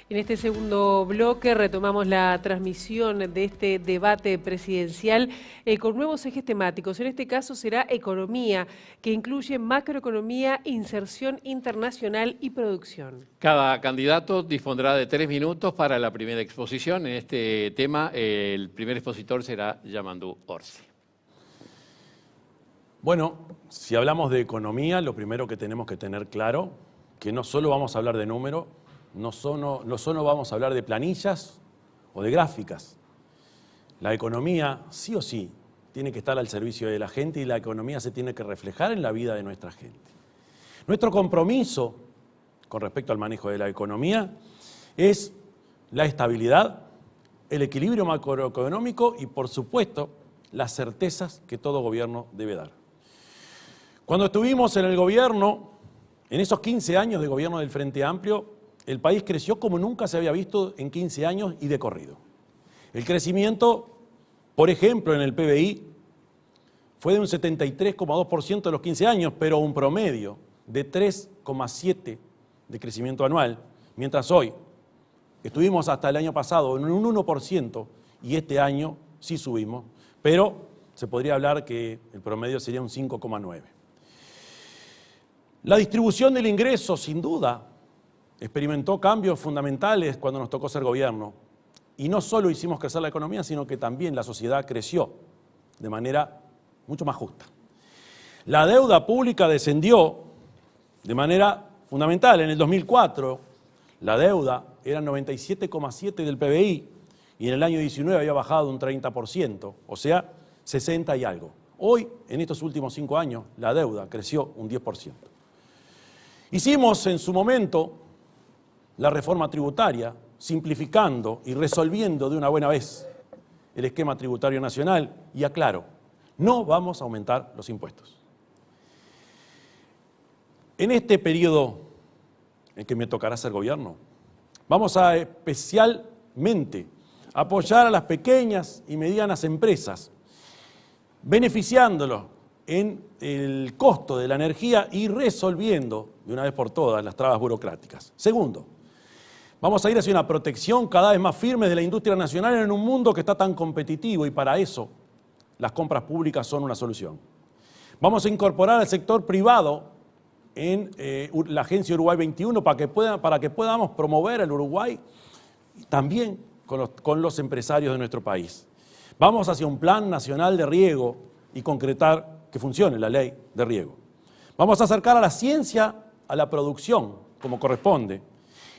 En este segundo bloque retomamos la transmisión de este debate presidencial con nuevos ejes temáticos. En este caso será economía, que incluye macroeconomía, inserción internacional y producción. Cada candidato dispondrá de 3 minutos para la primera exposición. En este tema, el primer expositor será Yamandu Orsi. Bueno, si hablamos de economía, lo primero que tenemos que tener claro, que no solo vamos a hablar de números, no solo vamos a hablar de planillas o de gráficas. La economía, sí o sí, tiene que estar al servicio de la gente y la economía se tiene que reflejar en la vida de nuestra gente. Nuestro compromiso con respecto al manejo de la economía es la estabilidad, el equilibrio macroeconómico y, por supuesto, las certezas que todo gobierno debe dar. Cuando estuvimos en el gobierno, en esos 15 años de gobierno del Frente Amplio, el país creció como nunca se había visto en 15 años y de corrido. El crecimiento, por ejemplo, en el PBI fue de un 73,2% en los 15 años, pero un promedio de 3,7% de crecimiento anual, mientras hoy estuvimos hasta el año pasado en un 1% y este año sí subimos, pero se podría hablar que el promedio sería un 5,9%. La distribución del ingreso, sin duda, experimentó cambios fundamentales cuando nos tocó ser gobierno. Y no solo hicimos crecer la economía, sino que también la sociedad creció de manera mucho más justa. La deuda pública descendió de manera fundamental. En el 2004, la deuda era 97,7% del PBI y en el año 19 había bajado un 30%, o sea, 60 y algo. Hoy, en estos últimos 5 años, la deuda creció un 10%. Hicimos en su momento la reforma tributaria, simplificando y resolviendo de una buena vez el esquema tributario nacional. Y aclaro, no vamos a aumentar los impuestos. En este periodo en que me tocará ser gobierno, vamos a especialmente apoyar a las pequeñas y medianas empresas, beneficiándolos en el costo de la energía y resolviendo de una vez por todas las trabas burocráticas. Segundo, vamos a ir hacia una protección cada vez más firme de la industria nacional en un mundo que está tan competitivo y para eso las compras públicas son una solución. Vamos a incorporar al sector privado en la Agencia Uruguay 21 para que podamos promover al Uruguay también con los empresarios de nuestro país. Vamos hacia un plan nacional de riego y concretar que funcione la ley de riego. Vamos a acercar a la ciencia a la producción como corresponde.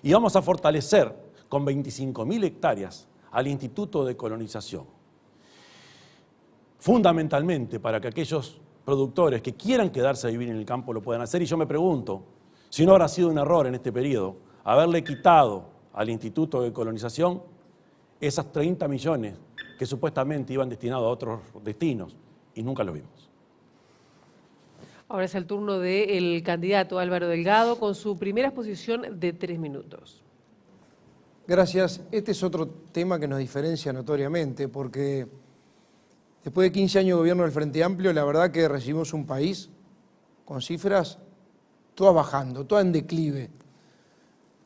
Y vamos a fortalecer con 25.000 hectáreas al Instituto de Colonización. Fundamentalmente para que aquellos productores que quieran quedarse a vivir en el campo lo puedan hacer. Y yo me pregunto si no habrá sido un error en este periodo haberle quitado al Instituto de Colonización esas 30 millones que supuestamente iban destinados a otros destinos y nunca lo vimos. Ahora es el turno del candidato Álvaro Delgado con su primera exposición de 3 minutos. Gracias. Este es otro tema que nos diferencia notoriamente porque después de 15 años de gobierno del Frente Amplio, la verdad que recibimos un país con cifras todas bajando, todas en declive,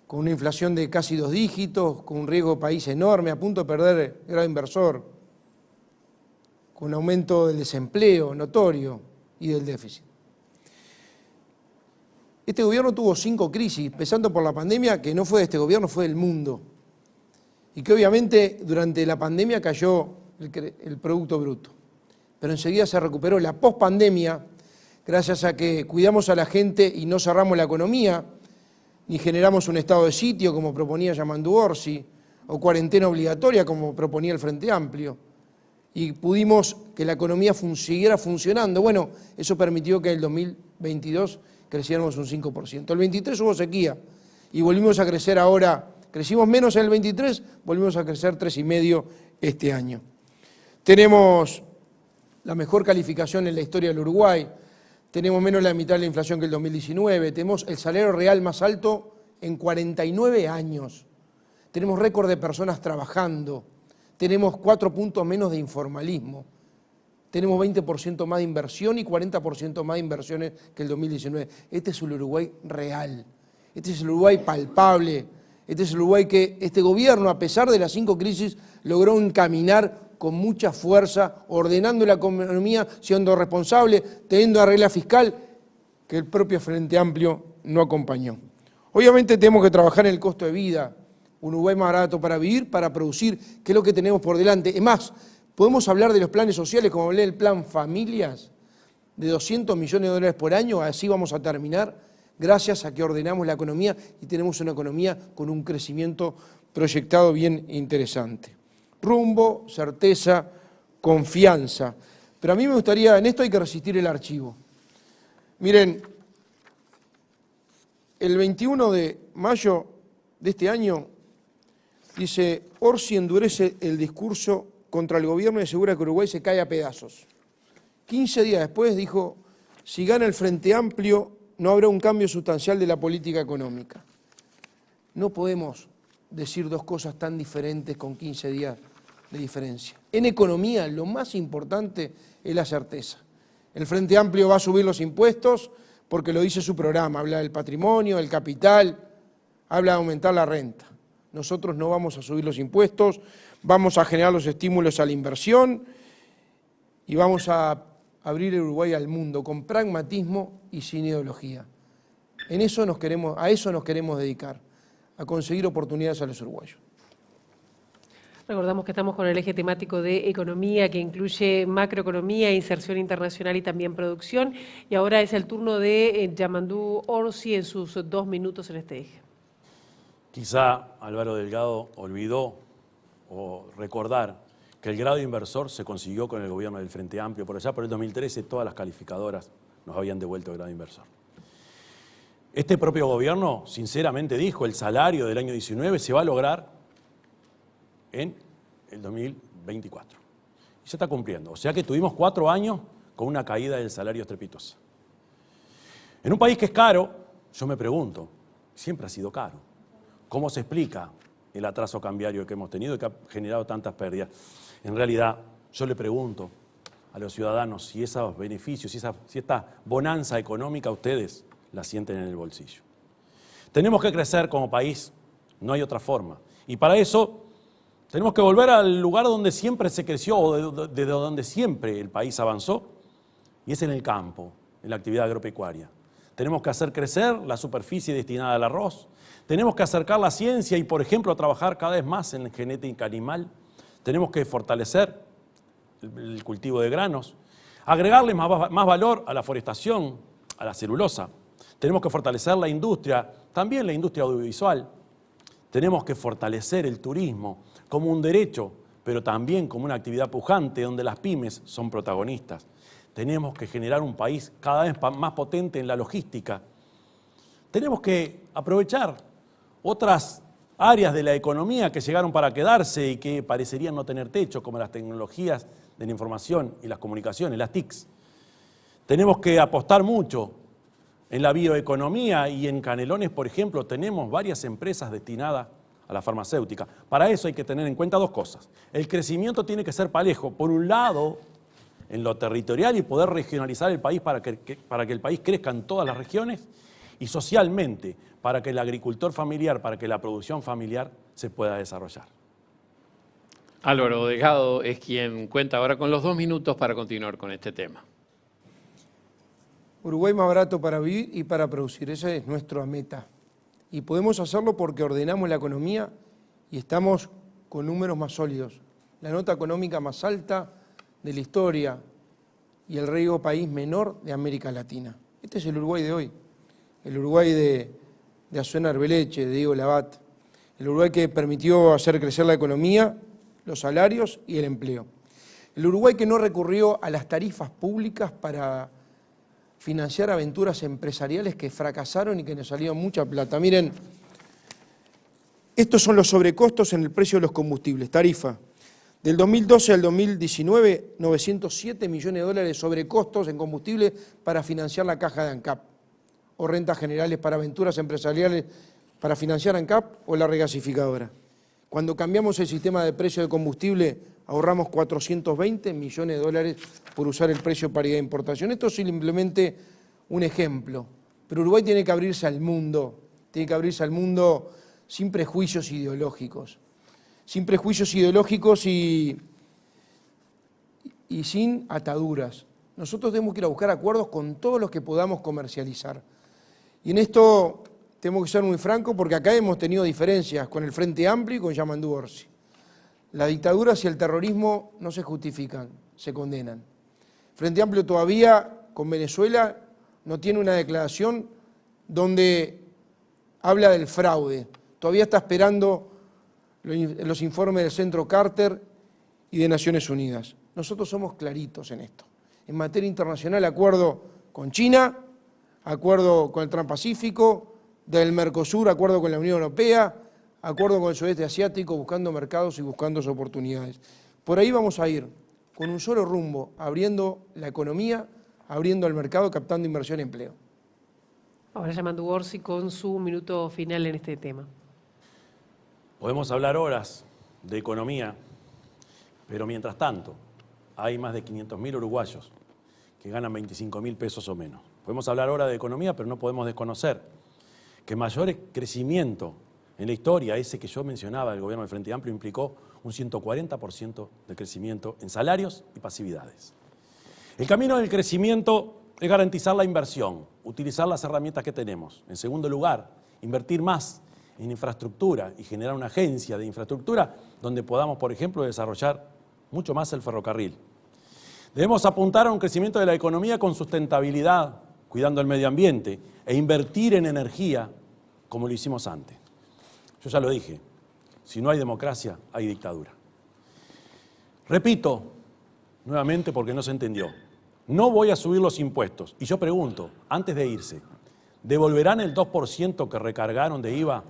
con una inflación de casi 2 dígitos, con un riesgo de país enorme, a punto de perder el grado inversor, con un aumento del desempleo notorio y del déficit. Este gobierno tuvo 5 crisis, empezando por la pandemia, que no fue de este gobierno, fue del mundo. Y que obviamente durante la pandemia cayó el Producto Bruto. Pero enseguida se recuperó la pospandemia, gracias a que cuidamos a la gente y no cerramos la economía, ni generamos un estado de sitio, como proponía Yamandu Orsi, o cuarentena obligatoria, como proponía el Frente Amplio. Y pudimos que la economía siguiera funcionando. Bueno, eso permitió que en el 2022 creciéramos un 5%. El 23 hubo sequía y volvimos a crecer ahora. Crecimos menos en el 23, volvimos a crecer 3,5% este año. Tenemos la mejor calificación en la historia del Uruguay, tenemos menos de la mitad de la inflación que el 2019, tenemos el salario real más alto en 49 años, tenemos récord de personas trabajando, tenemos 4 puntos menos de informalismo, tenemos 20% más de inversión y 40% más de inversiones que el 2019. Este es el Uruguay real, este es el Uruguay palpable, Este es el Uruguay que este gobierno, a pesar de las 5 crisis, logró encaminar con mucha fuerza, ordenando la economía, siendo responsable, teniendo una regla fiscal que el propio Frente Amplio no acompañó. Obviamente tenemos que trabajar en el costo de vida, un Uruguay más barato para vivir, para producir, que es lo que tenemos por delante. Es más, podemos hablar de los planes sociales, como hablé del plan Familias, de 200 millones de dólares por año, así vamos a terminar, gracias a que ordenamos la economía y tenemos una economía con un crecimiento proyectado bien interesante. Rumbo, certeza, confianza. Pero a mí me gustaría, en esto hay que resistir el archivo. Miren, el 21 de mayo de este año, dice, Orsi endurece el discurso contra el gobierno y asegura que Uruguay se cae a pedazos. 15 días después dijo, si gana el Frente Amplio, no habrá un cambio sustancial de la política económica. No podemos decir dos cosas tan diferentes con 15 días de diferencia. En economía, lo más importante es la certeza. El Frente Amplio va a subir los impuestos porque lo dice su programa, habla del patrimonio, del capital, habla de aumentar la renta. Nosotros no vamos a subir los impuestos, vamos a generar los estímulos a la inversión y vamos a abrir el Uruguay al mundo con pragmatismo y sin ideología. A eso nos queremos dedicar, a conseguir oportunidades a los uruguayos. Recordamos que estamos con el eje temático de economía, que incluye macroeconomía, inserción internacional y también producción. Y ahora es el turno de Yamandú Orsi en sus 2 minutos en este eje. Quizá Álvaro Delgado olvidó o recordar que el grado inversor se consiguió con el gobierno del Frente Amplio. Por allá, por el 2013, todas las calificadoras nos habían devuelto el grado inversor. Este propio gobierno, sinceramente, dijo, el salario del año 19 se va a lograr en el 2024. Y se está cumpliendo. O sea que tuvimos 4 años con una caída del salario estrepitosa. En un país que es caro, yo me pregunto, siempre ha sido caro. ¿Cómo se explica el atraso cambiario que hemos tenido y que ha generado tantas pérdidas? En realidad, yo le pregunto a los ciudadanos si esos beneficios, si esta bonanza económica ustedes la sienten en el bolsillo. Tenemos que crecer como país, no hay otra forma. Y para eso tenemos que volver al lugar donde siempre se creció o de donde siempre el país avanzó, y es en el campo, en la actividad agropecuaria. Tenemos que hacer crecer la superficie destinada al arroz, tenemos que acercar la ciencia y, por ejemplo, trabajar cada vez más en genética animal, tenemos que fortalecer el cultivo de granos, agregarle más valor a la forestación, a la celulosa, tenemos que fortalecer la industria, también la industria audiovisual, tenemos que fortalecer el turismo como un derecho, pero también como una actividad pujante donde las pymes son protagonistas. Tenemos que generar un país cada vez más potente en la logística. Tenemos que aprovechar otras áreas de la economía que llegaron para quedarse y que parecerían no tener techo, como las tecnologías de la información y las comunicaciones, las TICs. Tenemos que apostar mucho en la bioeconomía y en Canelones, por ejemplo, tenemos varias empresas destinadas a la farmacéutica. Para eso hay que tener en cuenta 2 cosas. El crecimiento tiene que ser parejo. Por un lado, en lo territorial y poder regionalizar el país para que el país crezca en todas las regiones, y socialmente, para que el agricultor familiar, para que la producción familiar se pueda desarrollar. Álvaro Delgado es quien cuenta ahora con los 2 minutos para continuar con este tema. Uruguay más barato para vivir y para producir, esa es nuestra meta. Y podemos hacerlo porque ordenamos la economía y estamos con números más sólidos. La nota económica más alta de la historia y el riego país menor de América Latina. Este es el Uruguay de hoy, el Uruguay de Azuena Arbeleche, de Diego Labat, el Uruguay que permitió hacer crecer la economía, los salarios y el empleo. El Uruguay que no recurrió a las tarifas públicas para financiar aventuras empresariales que fracasaron y que nos salieron mucha plata. Miren, estos son los sobrecostos en el precio de los combustibles, tarifa. Del 2012 al 2019, 907 millones de dólares de sobrecostos en combustible para financiar la caja de ANCAP, o rentas generales para aventuras empresariales para financiar ANCAP o la regasificadora. Cuando cambiamos el sistema de precio de combustible, ahorramos 420 millones de dólares por usar el precio de paridad de importación. Esto es simplemente un ejemplo. Pero Uruguay tiene que abrirse al mundo sin prejuicios ideológicos. Sin prejuicios ideológicos y sin ataduras. Nosotros tenemos que ir a buscar acuerdos con todos los que podamos comercializar. Y en esto tenemos que ser muy francos porque acá hemos tenido diferencias con el Frente Amplio y con Yamandu Orsi. Las dictaduras y el terrorismo no se justifican, se condenan. Frente Amplio todavía con Venezuela no tiene una declaración donde habla del fraude. Todavía está esperando los informes del Centro Carter y de Naciones Unidas. Nosotros somos claritos en esto. En materia internacional, acuerdo con China, acuerdo con el Transpacífico, del Mercosur, acuerdo con la Unión Europea, acuerdo con el sudeste asiático, buscando mercados y buscando oportunidades. Por ahí vamos a ir, con un solo rumbo, abriendo la economía, abriendo el mercado, captando inversión y empleo. Ahora Yamandu Orsi con su minuto final en este tema. Podemos hablar horas de economía, pero mientras tanto hay más de 500.000 uruguayos que ganan 25.000 pesos o menos. Podemos hablar horas de economía, pero no podemos desconocer que mayor crecimiento en la historia, ese que yo mencionaba del gobierno del Frente Amplio, implicó un 140% de crecimiento en salarios y pasividades. El camino del crecimiento es garantizar la inversión, utilizar las herramientas que tenemos. En segundo lugar, invertir más en infraestructura y generar una agencia de infraestructura donde podamos, por ejemplo, desarrollar mucho más el ferrocarril. Debemos apuntar a un crecimiento de la economía con sustentabilidad, cuidando el medio ambiente, e invertir en energía como lo hicimos antes. Yo ya lo dije, si no hay democracia, hay dictadura. Repito nuevamente porque no se entendió. No voy a subir los impuestos. Y yo pregunto, antes de irse, ¿devolverán el 2% que recargaron de IVA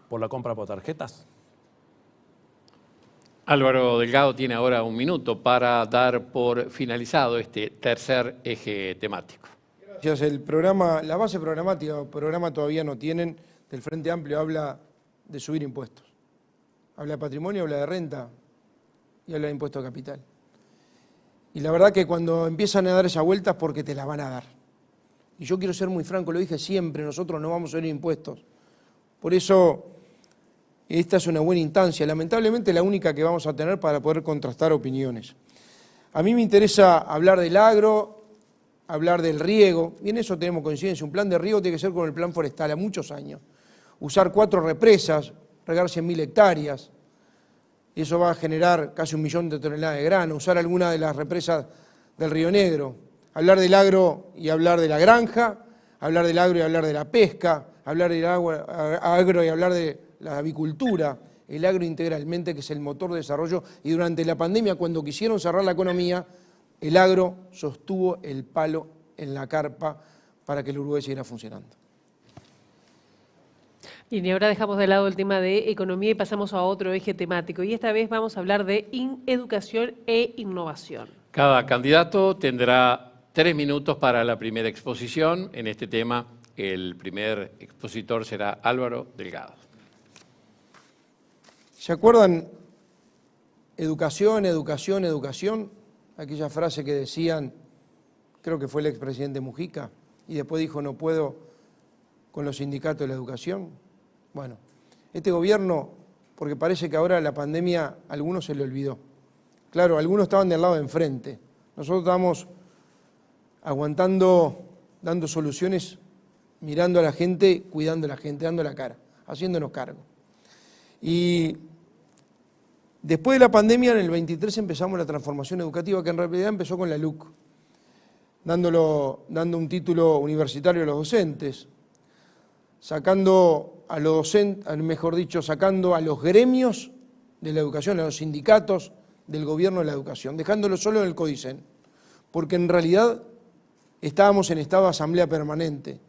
por la compra por tarjetas? Álvaro Delgado tiene ahora un minuto para dar por finalizado este tercer eje temático. Gracias. El programa, la base programática, el programa todavía no tienen, del Frente Amplio habla de subir impuestos. Habla de patrimonio, habla de renta y habla de impuesto de capital. Y la verdad que cuando empiezan a dar esa vuelta es porque te la van a dar. Y yo quiero ser muy franco, lo dije siempre, nosotros no vamos a subir impuestos. Por eso, esta es una buena instancia, lamentablemente la única que vamos a tener para poder contrastar opiniones. A mí me interesa hablar del agro, hablar del riego, y en eso tenemos coincidencia. Un plan de riego tiene que ser con el plan forestal a muchos años. Usar 4 represas, regar 100.000 hectáreas, y eso va a generar casi 1 millón de toneladas de grano. Usar alguna de las represas del Río Negro. Hablar del agro y hablar de la granja, hablar del agro y hablar de la pesca, hablar del agro y hablar de la avicultura, el agro integralmente, que es el motor de desarrollo, y durante la pandemia, cuando quisieron cerrar la economía, el agro sostuvo el palo en la carpa para que el Uruguay siguiera funcionando. Y ahora dejamos de lado el tema de economía y pasamos a otro eje temático. Y esta vez vamos a hablar de educación e innovación. Cada candidato tendrá 3 minutos para la primera exposición. En este tema, el primer expositor será Álvaro Delgado. ¿Se acuerdan? Educación, educación, educación. Aquella frase que decían, creo que fue el expresidente Mujica, y después dijo, no puedo con los sindicatos de la educación. Bueno, este gobierno, porque parece que ahora la pandemia a algunos se le olvidó. Claro, algunos estaban del lado de enfrente. Nosotros estábamos aguantando, dando soluciones, mirando a la gente, cuidando a la gente, dando la cara, haciéndonos cargo. Y después de la pandemia, en el 23 empezamos la transformación educativa, que en realidad empezó con la LUC, dando un título universitario a los docentes, sacando a los docentes, mejor dicho, sacando a los gremios de la educación, a los sindicatos del gobierno de la educación, dejándolo solo en el CODICEN, porque en realidad estábamos en estado de asamblea permanente.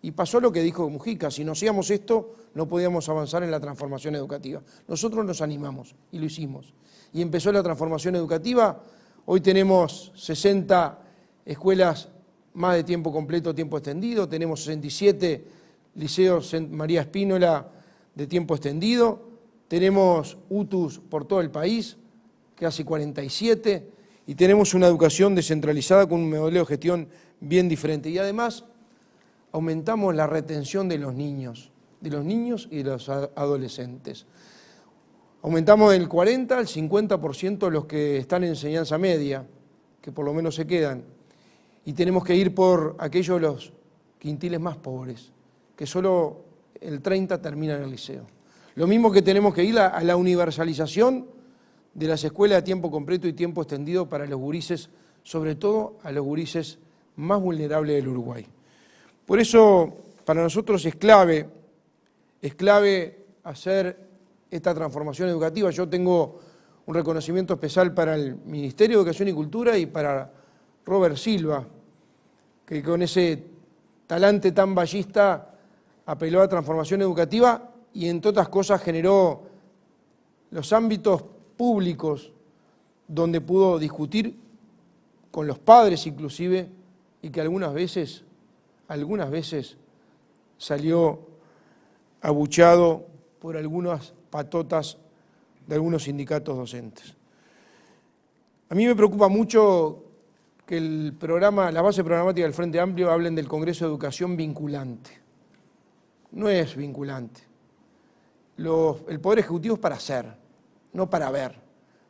Y pasó lo que dijo Mujica, si no hacíamos esto, no podíamos avanzar en la transformación educativa. Nosotros nos animamos y lo hicimos. Y empezó la transformación educativa, hoy tenemos 60 escuelas más de tiempo completo, tiempo extendido, tenemos 67 liceos María Espínola de tiempo extendido, tenemos UTUs por todo el país, casi 47, y tenemos una educación descentralizada con un modelo de gestión bien diferente. Y además aumentamos la retención de los niños. de los niños y de los adolescentes. Aumentamos del 40 al 50% los que están en enseñanza media, que por lo menos se quedan, y tenemos que ir por aquellos los quintiles más pobres, que solo el 30 terminan el liceo. Lo mismo que tenemos que ir a la universalización de las escuelas de tiempo completo y tiempo extendido para los gurises, sobre todo a los gurises más vulnerables del Uruguay. Por eso, para nosotros es clave hacer esta transformación educativa. Yo tengo un reconocimiento especial para el Ministerio de Educación y Cultura y para Robert Silva, que con ese talante tan ballista apeló a transformación educativa y entre otras cosas generó los ámbitos públicos donde pudo discutir con los padres inclusive y que algunas veces salió abuchado por algunas patotas de algunos sindicatos docentes. A mí me preocupa mucho que el programa, la base programática del Frente Amplio hablen del Congreso de Educación vinculante. No es vinculante. El Poder Ejecutivo es para hacer, no para ver,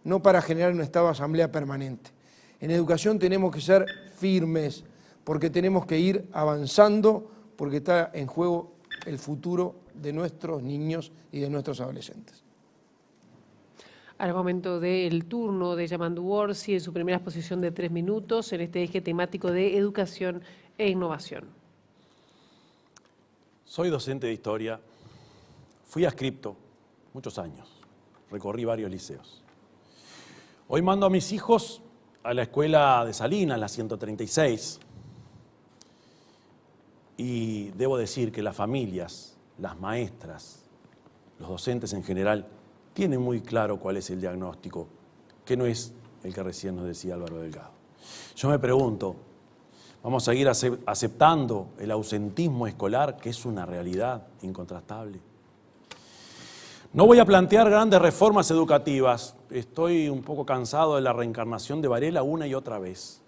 no para generar un estado de asamblea permanente. En educación tenemos que ser firmes, porque tenemos que ir avanzando, porque está en juego el futuro de nuestros niños y de nuestros adolescentes. Al momento del turno de Yamandu Orsi en su primera exposición de 3 minutos en este eje temático de educación e innovación. Soy docente de historia, fui adscripto muchos años, recorrí varios liceos. Hoy mando a mis hijos a la escuela de Salinas, la 136, y debo decir que las familias, las maestras, los docentes en general, tienen muy claro cuál es el diagnóstico, que no es el que recién nos decía Álvaro Delgado. Yo me pregunto, ¿vamos a seguir aceptando el ausentismo escolar, que es una realidad incontrastable? No voy a plantear grandes reformas educativas. Estoy un poco cansado de la reencarnación de Varela una y otra vez.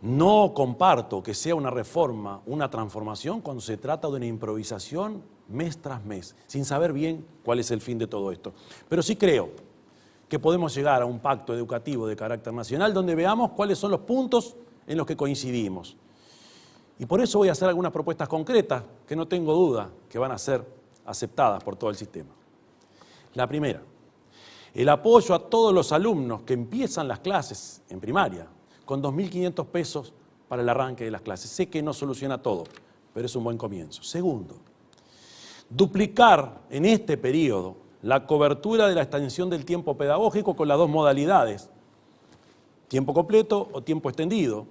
No comparto que sea una reforma, una transformación, cuando se trata de una improvisación mes tras mes, sin saber bien cuál es el fin de todo esto. Pero sí creo que podemos llegar a un pacto educativo de carácter nacional donde veamos cuáles son los puntos en los que coincidimos. Y por eso voy a hacer algunas propuestas concretas que no tengo duda que van a ser aceptadas por todo el sistema. La primera, el apoyo a todos los alumnos que empiezan las clases en primaria con 2.500 pesos para el arranque de las clases. Sé que no soluciona todo, pero es un buen comienzo. Segundo, duplicar en este periodo la cobertura de la extensión del tiempo pedagógico con las dos modalidades, tiempo completo o tiempo extendido,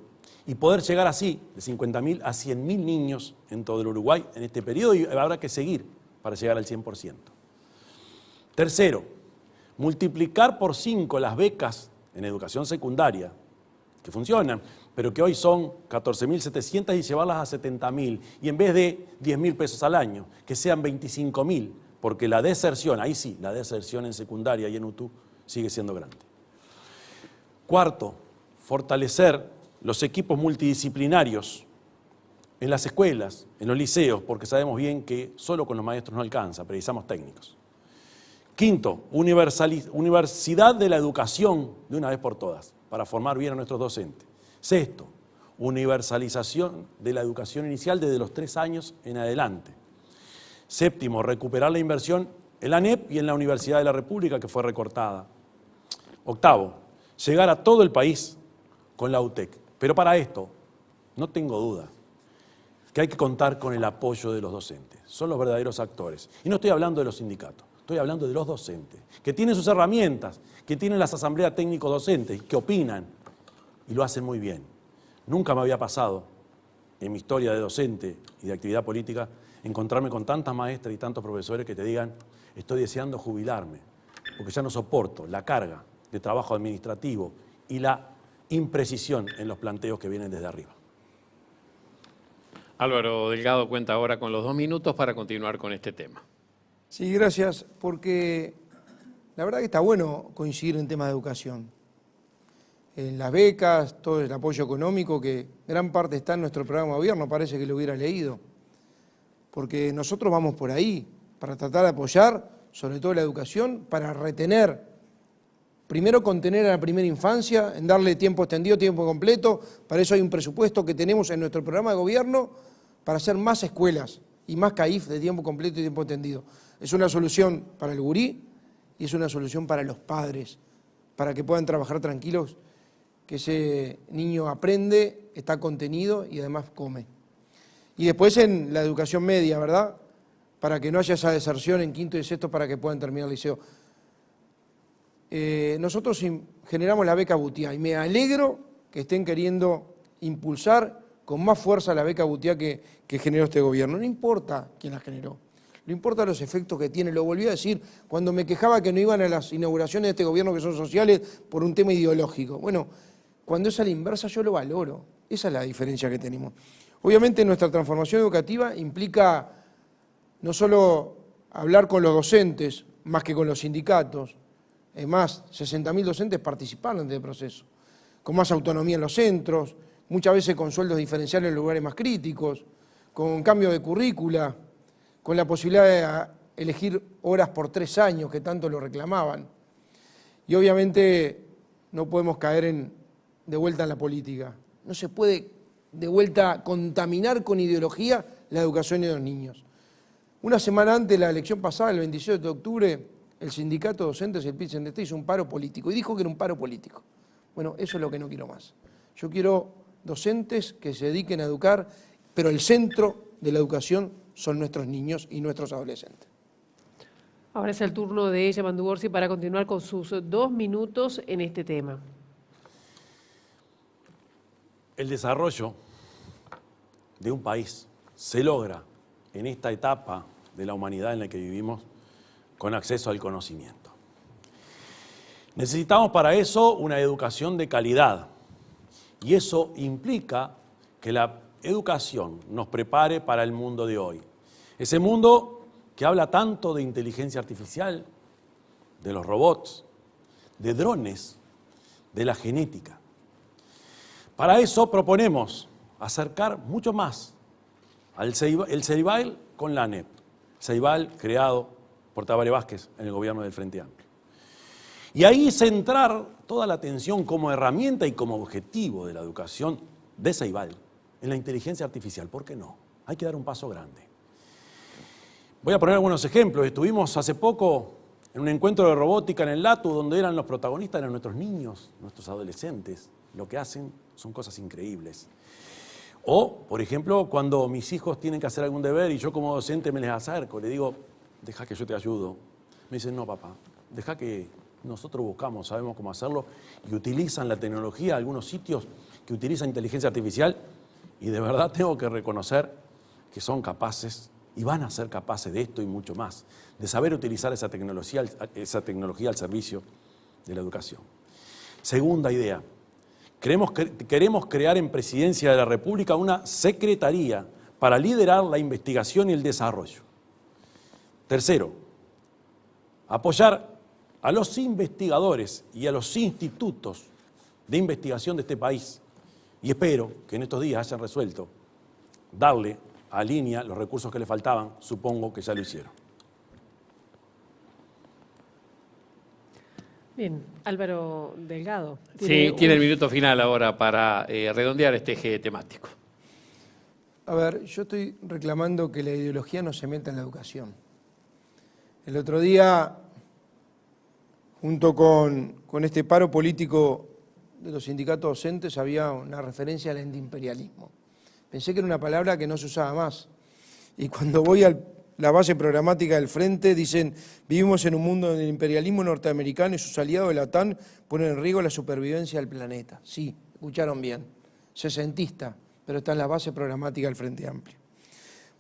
y poder llegar así de 50.000 a 100.000 niños en todo el Uruguay en este periodo, y habrá que seguir para llegar al 100%. Tercero, multiplicar por 5 las becas en educación secundaria, que funcionan, pero que hoy son 14.700 y llevarlas a 70.000, y en vez de 10.000 pesos al año, que sean 25.000, porque la deserción, ahí sí, la deserción en secundaria y en UTU sigue siendo grande. Cuarto, fortalecer los equipos multidisciplinarios en las escuelas, en los liceos, porque sabemos bien que solo con los maestros no alcanza, precisamos técnicos. Quinto, universidad de la educación de una vez por todas, para formar bien a nuestros docentes. Sexto, universalización de la educación inicial desde los 3 años en adelante. Séptimo, recuperar la inversión en la ANEP y en la Universidad de la República, que fue recortada. Octavo, llegar a todo el país con la UTEC. Pero para esto, no tengo duda que hay que contar con el apoyo de los docentes. Son los verdaderos actores. Y no estoy hablando de los sindicatos, estoy hablando de los docentes, que tienen sus herramientas, que tienen las asambleas técnico-docentes, que opinan y lo hacen muy bien. Nunca me había pasado en mi historia de docente y de actividad política encontrarme con tantas maestras y tantos profesores que te digan: estoy deseando jubilarme, porque ya no soporto la carga de trabajo administrativo y la imprecisión en los planteos que vienen desde arriba. Álvaro Delgado cuenta ahora con los 2 minutos para continuar con este tema. Sí, gracias, porque la verdad que está bueno coincidir en temas de educación. En las becas, todo el apoyo económico, que gran parte está en nuestro programa de gobierno, parece que lo hubiera leído. porque nosotros vamos por ahí, para tratar de apoyar, sobre todo la educación, para retener, primero contener a la primera infancia, en darle tiempo extendido, tiempo completo. Para eso hay un presupuesto que tenemos en nuestro programa de gobierno para hacer más escuelas y más CAIF de tiempo completo y tiempo extendido. Es una solución para el gurí y es una solución para los padres, para que puedan trabajar tranquilos, que ese niño aprende, está contenido y además come. Y después en la educación media, ¿verdad?, para que no haya esa deserción en quinto y sexto para que puedan terminar el liceo. Nosotros generamos la beca Butiá y me alegro que estén queriendo impulsar con más fuerza la beca Butiá que generó este gobierno. No importa quién la generó, no importa los efectos que tiene. Lo volví a decir cuando me quejaba que no iban a las inauguraciones de este gobierno que son sociales por un tema ideológico. Bueno, cuando es a la inversa yo lo valoro. Esa es la diferencia que tenemos. Obviamente nuestra transformación educativa implica no solo hablar con los docentes, más que con los sindicatos. Es más, 60.000 docentes participaron del proceso, con más autonomía en los centros, muchas veces con sueldos diferenciales en los lugares más críticos, con cambio de currícula, con la posibilidad de elegir horas por 3 años, que tanto lo reclamaban. Y obviamente no podemos caer de vuelta en la política. No se puede de vuelta contaminar con ideología la educación de los niños. Una semana antes de la elección pasada, el 27 de octubre, el sindicato de docentes y el PIT-CNT hizo un paro político y dijo que era un paro político. Bueno, eso es lo que no quiero más. Yo quiero docentes que se dediquen a educar, pero el centro de la educación son nuestros niños y nuestros adolescentes. Ahora es el turno de Yamandu Gorsi para continuar con sus 2 minutos en este tema. El desarrollo de un país se logra en esta etapa de la humanidad en la que vivimos con acceso al conocimiento. Necesitamos para eso una educación de calidad y eso implica que la educación nos prepare para el mundo de hoy. Ese mundo que habla tanto de inteligencia artificial, de los robots, de drones, de la genética. Para eso proponemos acercar mucho más el Ceibal con la ANEP. Ceibal creado por Tabaré Vázquez en el gobierno del Frente Amplio. Y ahí centrar toda la atención como herramienta y como objetivo de la educación de Ceibal en la inteligencia artificial. ¿Por qué no? Hay que dar un paso grande. Voy a poner algunos ejemplos. Estuvimos hace poco en un encuentro de robótica en el LATU donde eran los protagonistas, eran nuestros niños, nuestros adolescentes. Lo que hacen son cosas increíbles. O, por ejemplo, cuando mis hijos tienen que hacer algún deber y yo como docente me les acerco, le digo, deja que yo te ayudo. Me dicen, no papá, deja que nosotros buscamos, sabemos cómo hacerlo, y utilizan la tecnología, algunos sitios que utilizan inteligencia artificial, y de verdad tengo que reconocer que son capaces, y van a ser capaces de esto y mucho más, de saber utilizar esa tecnología al servicio de la educación. Segunda idea, queremos crear en Presidencia de la República una secretaría para liderar la investigación y el desarrollo. Tercero, apoyar a los investigadores y a los institutos de investigación de este país. Y espero que en estos días hayan resuelto darle a Línea los recursos que le faltaban, supongo que ya lo hicieron. Bien, Álvaro Delgado. Sí, tiene el minuto final ahora para redondear este eje temático. A ver, yo estoy reclamando que la ideología no se meta en la educación. El otro día, junto con este paro político de los sindicatos docentes, había una referencia al antiimperialismo. Pensé que era una palabra que no se usaba más. Y cuando voy a la base programática del Frente, dicen, vivimos en un mundo donde el imperialismo norteamericano y sus aliados de la OTAN ponen en riesgo la supervivencia del planeta. Sí, escucharon bien, sesentista, pero está en la base programática del Frente Amplio.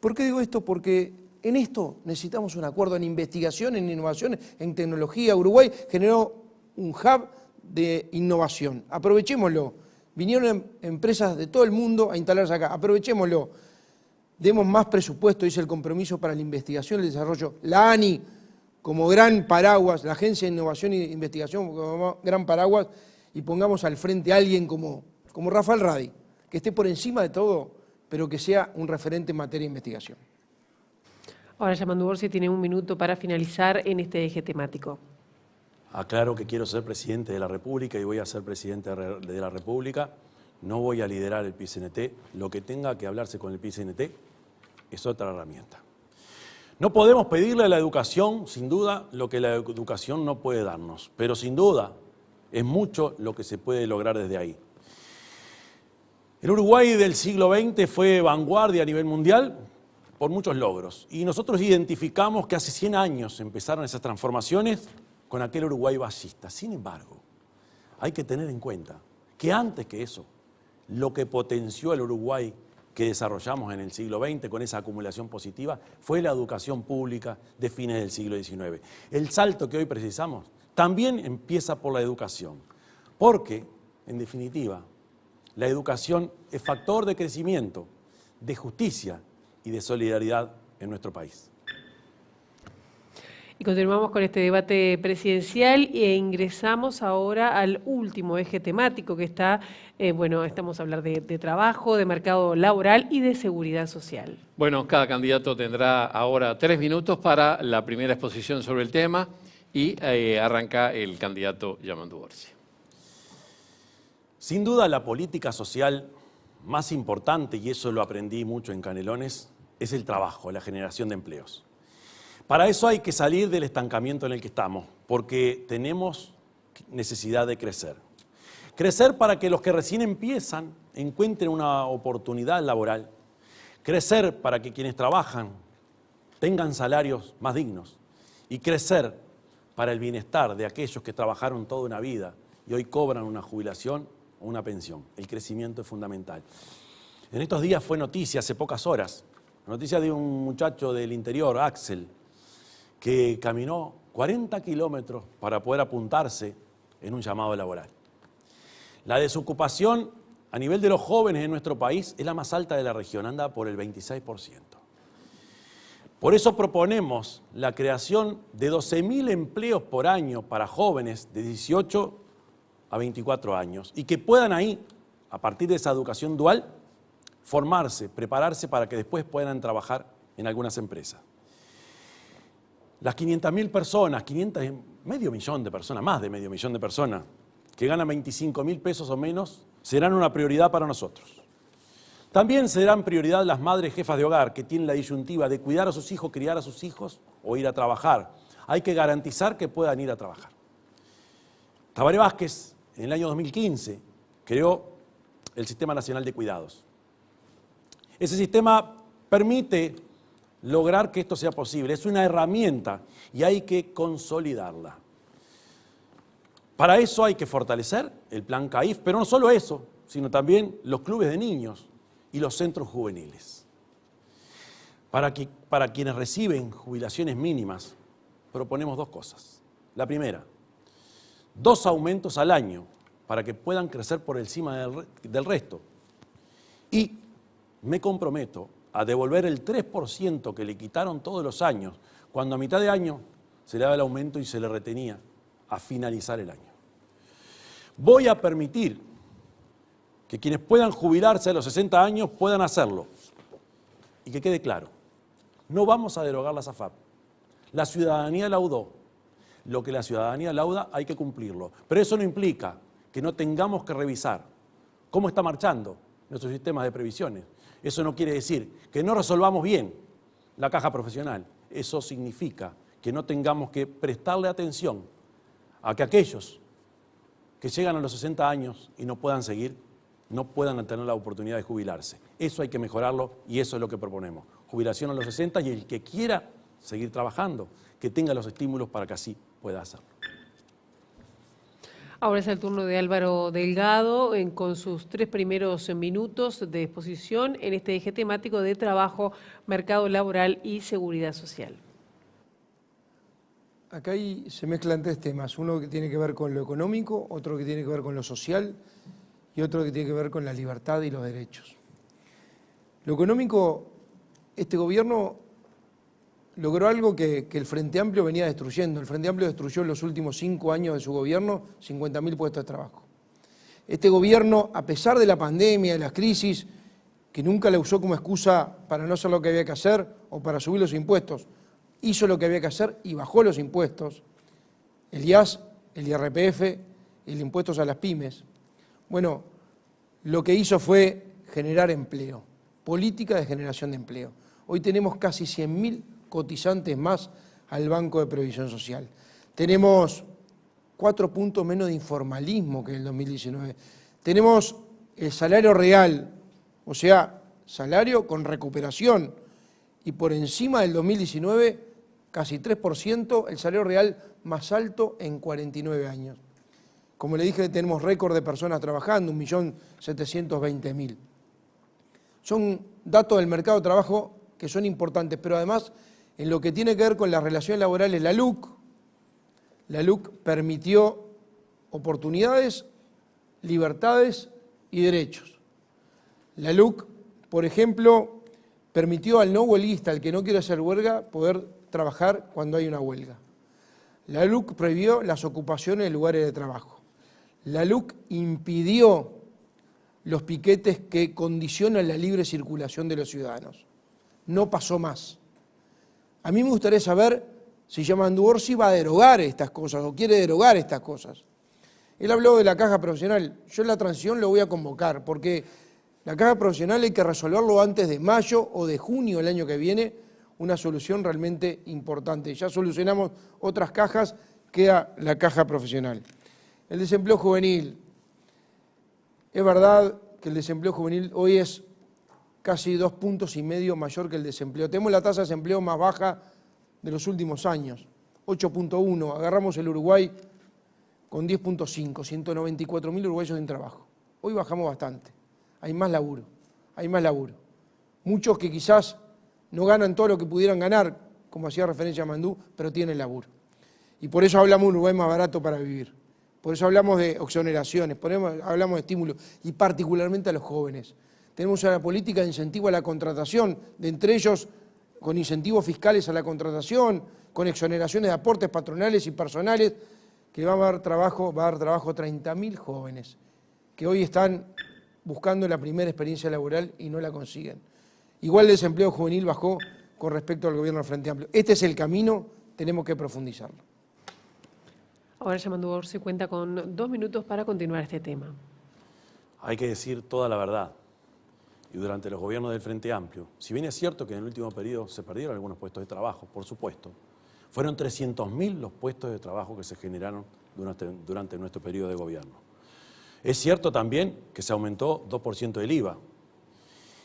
¿Por qué digo esto? Porque en esto necesitamos un acuerdo en investigación, en innovación, en tecnología. Uruguay generó un hub de innovación. Aprovechémoslo. Vinieron empresas de todo el mundo a instalarse acá. Aprovechémoslo. Demos más presupuesto, dice el compromiso para la investigación y el desarrollo. La ANI como gran paraguas, la Agencia de Innovación e Investigación como gran paraguas, y pongamos al frente a alguien como Rafael Radi, que esté por encima de todo, pero que sea un referente en materia de investigación. Ahora Yamandu Orsi tiene un minuto para finalizar en este eje temático. Aclaro que quiero ser presidente de la República y voy a ser presidente de la República. No voy a liderar el PICNT. Lo que tenga que hablarse con el PICNT es otra herramienta. No podemos pedirle a la educación, sin duda, lo que la educación no puede darnos, pero sin duda es mucho lo que se puede lograr desde ahí. El Uruguay del siglo XX fue vanguardia a nivel mundial por muchos logros y nosotros identificamos que hace 100 años empezaron esas transformaciones con aquel Uruguay ballista. Sin embargo, hay que tener en cuenta que antes que eso, lo que potenció el Uruguay que desarrollamos en el siglo XX con esa acumulación positiva fue la educación pública de fines del siglo XIX. El salto que hoy precisamos también empieza por la educación, porque, en definitiva, la educación es factor de crecimiento, de justicia y de solidaridad en nuestro país. Y continuamos con este debate presidencial e ingresamos ahora al último eje temático que está, estamos a hablar de trabajo, de mercado laboral y de seguridad social. Bueno, cada candidato tendrá ahora 3 minutos para la primera exposición sobre el tema y arranca el candidato Yamandu Orsi. Sin duda la política social más importante, y eso lo aprendí mucho en Canelones, es el trabajo, la generación de empleos. Para eso hay que salir del estancamiento en el que estamos, porque tenemos necesidad de crecer. Crecer para que los que recién empiezan encuentren una oportunidad laboral. Crecer para que quienes trabajan tengan salarios más dignos. Y crecer para el bienestar de aquellos que trabajaron toda una vida y hoy cobran una jubilación o una pensión. El crecimiento es fundamental. En estos días fue noticia, hace pocas horas, noticia de un muchacho del interior, Axel, que caminó 40 kilómetros para poder apuntarse en un llamado laboral. La desocupación a nivel de los jóvenes en nuestro país es la más alta de la región, anda por el 26%. Por eso proponemos la creación de 12.000 empleos por año para jóvenes de 18 a 24 años y que puedan ahí, a partir de esa educación dual, formarse, prepararse para que después puedan trabajar en algunas empresas. Las 500.000 personas, medio millón de personas, más de medio millón de personas, que ganan 25.000 pesos o menos, serán una prioridad para nosotros. También serán prioridad las madres jefas de hogar que tienen la disyuntiva de cuidar a sus hijos, criar a sus hijos o ir a trabajar. Hay que garantizar que puedan ir a trabajar. Tabaré Vázquez, en el año 2015, creó el Sistema Nacional de Cuidados. Ese sistema permite lograr que esto sea posible. Es una herramienta y hay que consolidarla. Para eso hay que fortalecer el plan CAIF, pero no solo eso, sino también los clubes de niños y los centros juveniles. Para quienes reciben jubilaciones mínimas, proponemos 2 cosas. La primera, 2 aumentos al año para que puedan crecer por encima del resto. Y me comprometo a devolver el 3% que le quitaron todos los años, cuando a mitad de año se le daba el aumento y se le retenía a finalizar el año. Voy a permitir que quienes puedan jubilarse a los 60 años puedan hacerlo. Y que quede claro, no vamos a derogar la SAFAP. La ciudadanía laudó. Lo que la ciudadanía lauda hay que cumplirlo. Pero eso no implica que no tengamos que revisar cómo está marchando nuestro sistema de previsiones. Eso no quiere decir que no resolvamos bien la caja profesional. Eso significa que no tengamos que prestarle atención a que aquellos que llegan a los 60 años y no puedan seguir, no puedan tener la oportunidad de jubilarse. Eso hay que mejorarlo y eso es lo que proponemos. Jubilación a los 60 y el que quiera seguir trabajando, que tenga los estímulos para que así pueda hacerlo. Ahora es el turno de Álvaro Delgado con sus 3 primeros minutos de exposición en este eje temático de trabajo, mercado laboral y seguridad social. Acá se mezclan 3 temas, uno que tiene que ver con lo económico, otro que tiene que ver con lo social y otro que tiene que ver con la libertad y los derechos. Lo económico, este gobierno logró algo que el Frente Amplio venía destruyendo. El Frente Amplio destruyó en los últimos 5 años de su gobierno 50.000 puestos de trabajo. Este gobierno, a pesar de la pandemia, de las crisis, que nunca la usó como excusa para no hacer lo que había que hacer o para subir los impuestos. Hizo lo que había que hacer y bajó los impuestos, el IAS, el IRPF, el impuestos a las pymes. Bueno, lo que hizo fue generar empleo, política de generación de empleo. Hoy tenemos casi 100.000 cotizantes más al Banco de Previsión Social. Tenemos 4 puntos menos de informalismo que en el 2019. Tenemos el salario real, o sea, salario con recuperación, y por encima del 2019, casi 3%, el salario real más alto en 49 años. Como le dije, tenemos récord de personas trabajando, 1.720.000. Son datos del mercado de trabajo que son importantes, pero además, en lo que tiene que ver con las relaciones laborales, la LUC permitió oportunidades, libertades y derechos. La LUC, por ejemplo, permitió al no huelguista, al que no quiere hacer huelga, poder trabajar cuando hay una huelga. La LUC prohibió las ocupaciones de lugares de trabajo. La LUC impidió los piquetes que condicionan la libre circulación de los ciudadanos. No pasó más. A mí me gustaría saber si Yamandu Orsi va a derogar estas cosas o quiere derogar estas cosas. Él habló de la caja profesional. Yo en la transición lo voy a convocar porque la caja profesional hay que resolverlo antes de mayo o de junio del año que viene, una solución realmente importante. Ya solucionamos otras cajas, queda la caja profesional. El desempleo juvenil. Es verdad que el desempleo juvenil hoy es casi 2,5 puntos mayor que el desempleo. Tenemos la tasa de desempleo más baja de los últimos años, 8,1. Agarramos el Uruguay con 10,5, 194.000 uruguayos sin trabajo. Hoy bajamos bastante, hay más laburo. Muchos que quizás no ganan todo lo que pudieran ganar, como hacía referencia a Mandú, pero tienen laburo. Y por eso hablamos de un Uruguay más barato para vivir. Por eso hablamos de exoneraciones, hablamos de estímulos, y particularmente a los jóvenes. Tenemos una política de incentivo a la contratación, de entre ellos con incentivos fiscales a la contratación, con exoneraciones de aportes patronales y personales, que va a dar trabajo a 30.000 jóvenes, que hoy están buscando la primera experiencia laboral y no la consiguen. Igual el desempleo juvenil bajó con respecto al gobierno del Frente Amplio. Este es el camino, tenemos que profundizarlo. Ahora Yamandu Orsi cuenta con 2 minutos para continuar este tema. Hay que decir toda la verdad. Y durante los gobiernos del Frente Amplio, si bien es cierto que en el último periodo se perdieron algunos puestos de trabajo, por supuesto, fueron 300.000 los puestos de trabajo que se generaron durante nuestro periodo de gobierno. Es cierto también que se aumentó 2% del IVA.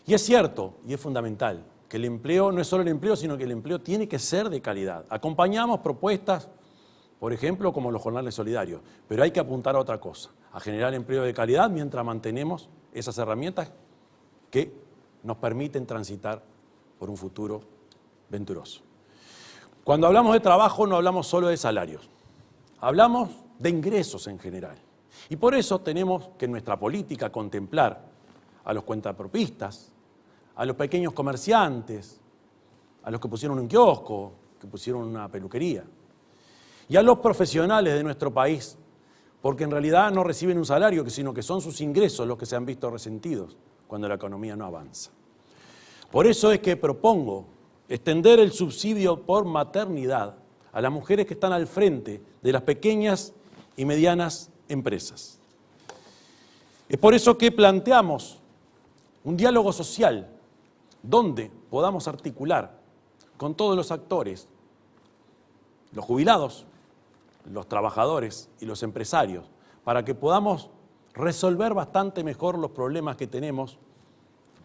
Y es cierto, y es fundamental, que el empleo no es solo el empleo, sino que el empleo tiene que ser de calidad. Acompañamos propuestas, por ejemplo, como los jornales solidarios, pero hay que apuntar a otra cosa, a generar empleo de calidad mientras mantenemos esas herramientas que nos permiten transitar por un futuro venturoso. Cuando hablamos de trabajo no hablamos solo de salarios, hablamos de ingresos en general. Y por eso tenemos que en nuestra política contemplar a los cuentapropistas, a los pequeños comerciantes, a los que pusieron un kiosco, que pusieron una peluquería, y a los profesionales de nuestro país, porque en realidad no reciben un salario, sino que son sus ingresos los que se han visto resentidos cuando la economía no avanza. Por eso es que propongo extender el subsidio por maternidad a las mujeres que están al frente de las pequeñas y medianas empresas. Es por eso que planteamos un diálogo social donde podamos articular con todos los actores, los jubilados, los trabajadores y los empresarios, para que podamos resolver bastante mejor los problemas que tenemos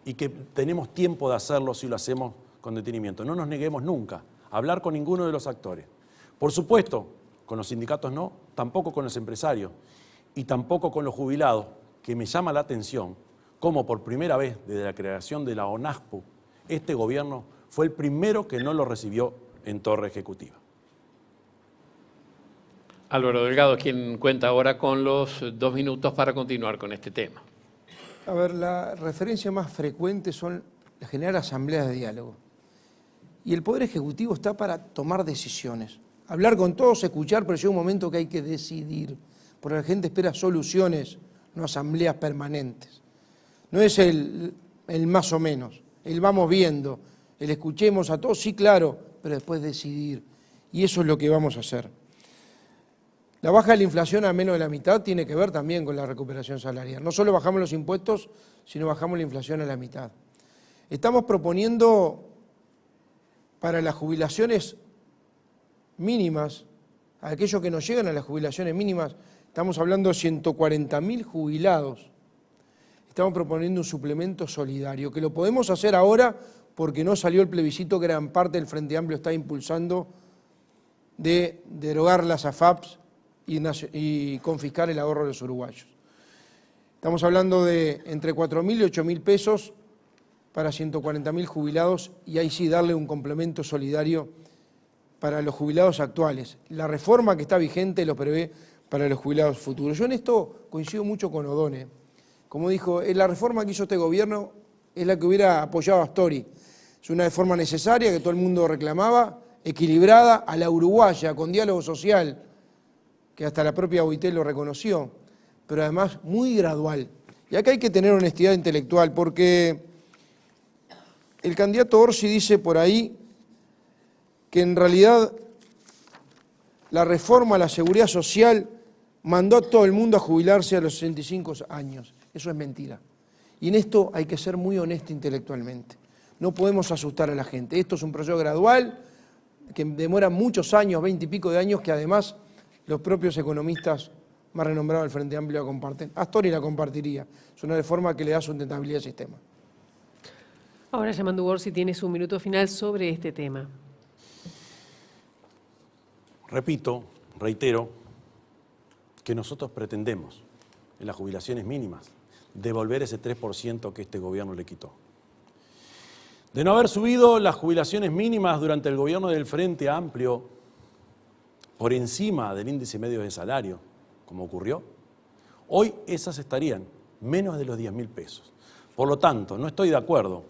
y que tenemos tiempo de hacerlo si lo hacemos con detenimiento. No nos neguemos nunca a hablar con ninguno de los actores. Por supuesto, con los sindicatos no, tampoco con los empresarios y tampoco con los jubilados, que me llama la atención cómo por primera vez desde la creación de la ONASPU, este gobierno fue el primero que no lo recibió en torre ejecutiva. Álvaro Delgado, quien cuenta ahora con los 2 minutos para continuar con este tema. A ver, la referencia más frecuente son generar asambleas de diálogo. Y el Poder Ejecutivo está para tomar decisiones. Hablar con todos, escuchar, pero llega un momento que hay que decidir. Porque la gente espera soluciones, no asambleas permanentes. No es el más o menos, el vamos viendo, el escuchemos a todos, sí, claro, pero después decidir. Y eso es lo que vamos a hacer. La baja de la inflación a menos de la mitad tiene que ver también con la recuperación salarial. No solo bajamos los impuestos, sino bajamos la inflación a la mitad. Estamos proponiendo para las jubilaciones mínimas, a aquellos que no llegan a las jubilaciones mínimas, estamos hablando de 140.000 jubilados. Estamos proponiendo un suplemento solidario, que lo podemos hacer ahora porque no salió el plebiscito que gran parte del Frente Amplio está impulsando de derogar las AFAPs y confiscar el ahorro de los uruguayos. Estamos hablando de entre 4.000 y 8.000 pesos para 140.000 jubilados y ahí sí darle un complemento solidario para los jubilados actuales. La reforma que está vigente lo prevé para los jubilados futuros. Yo en esto coincido mucho con O'Donnell. Como dijo, la reforma que hizo este gobierno es la que hubiera apoyado a Astori. Es una reforma necesaria que todo el mundo reclamaba, equilibrada, a la uruguaya, con diálogo social, que hasta la propia OIT lo reconoció, pero además muy gradual. Y acá hay que tener honestidad intelectual, porque el candidato Orsi dice por ahí que en realidad la reforma a la seguridad social mandó a todo el mundo a jubilarse a los 65 años. Eso es mentira. Y en esto hay que ser muy honesto intelectualmente. No podemos asustar a la gente. Esto es un proceso gradual que demora muchos años, 20 y pico de años, que además los propios economistas más renombrados del Frente Amplio la comparten. Astori la compartiría. Es una reforma que le da sustentabilidad al sistema. Ahora Yamandu Orsi tiene su minuto final sobre este tema. Repito, reitero, que nosotros pretendemos en las jubilaciones mínimas devolver ese 3% que este gobierno le quitó. De no haber subido las jubilaciones mínimas durante el gobierno del Frente Amplio por encima del índice medio de salario, como ocurrió, hoy esas estarían menos de los 10.000 pesos. Por lo tanto, no estoy de acuerdo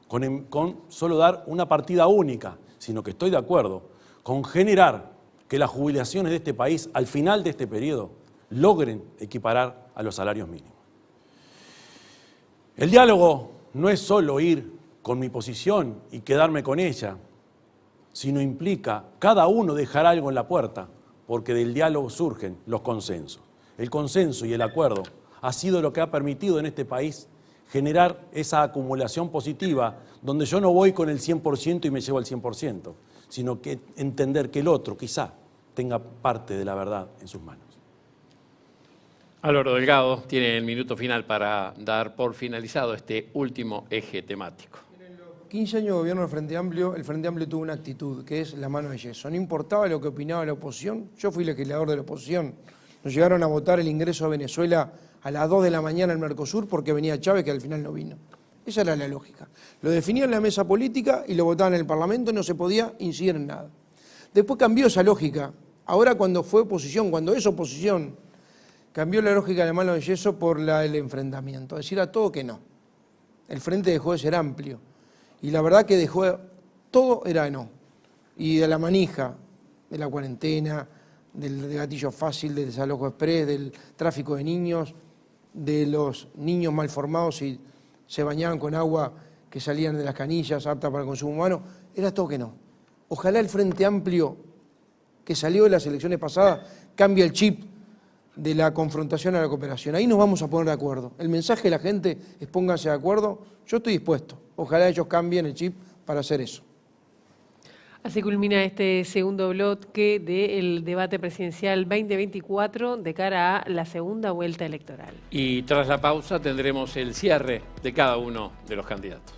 con solo dar una partida única, sino que estoy de acuerdo con generar que las jubilaciones de este país, al final de este periodo, logren equiparar a los salarios mínimos. El diálogo no es solo ir con mi posición y quedarme con ella, sino implica cada uno dejar algo en la puerta, porque del diálogo surgen los consensos. El consenso y el acuerdo ha sido lo que ha permitido en este país generar esa acumulación positiva, donde yo no voy con el 100% y me llevo al 100%, sino que entender que el otro quizá tenga parte de la verdad en sus manos. Álvaro Delgado tiene el minuto final para dar por finalizado este último eje temático. En los 15 años de gobierno del Frente Amplio, el Frente Amplio tuvo una actitud que es la mano de yeso. No importaba lo que opinaba la oposición, yo fui legislador de la oposición. Nos llegaron a votar el ingreso a Venezuela a las 2 de la mañana al Mercosur porque venía Chávez, que al final no vino. Esa era la lógica. Lo definían en la mesa política y lo votaban en el Parlamento y no se podía incidir en nada. Después cambió esa lógica. Ahora cuando fue oposición, cuando es oposición, cambió la lógica de la mano de yeso por la del enfrentamiento. Decir a todo que no. El frente dejó de ser amplio. Y la verdad que todo era no. Y de la manija, de la cuarentena, del gatillo fácil, del desalojo express, del tráfico de niños, de los niños mal formados y se bañaban con agua que salían de las canillas aptas para el consumo humano, era todo que no. Ojalá el Frente Amplio que salió de las elecciones pasadas cambie el chip de la confrontación a la cooperación. Ahí nos vamos a poner de acuerdo. El mensaje de la gente es pónganse de acuerdo. Yo estoy dispuesto. Ojalá ellos cambien el chip para hacer eso. Así culmina este segundo bloque del debate presidencial 2024 de cara a la segunda vuelta electoral. Y tras la pausa tendremos el cierre de cada uno de los candidatos.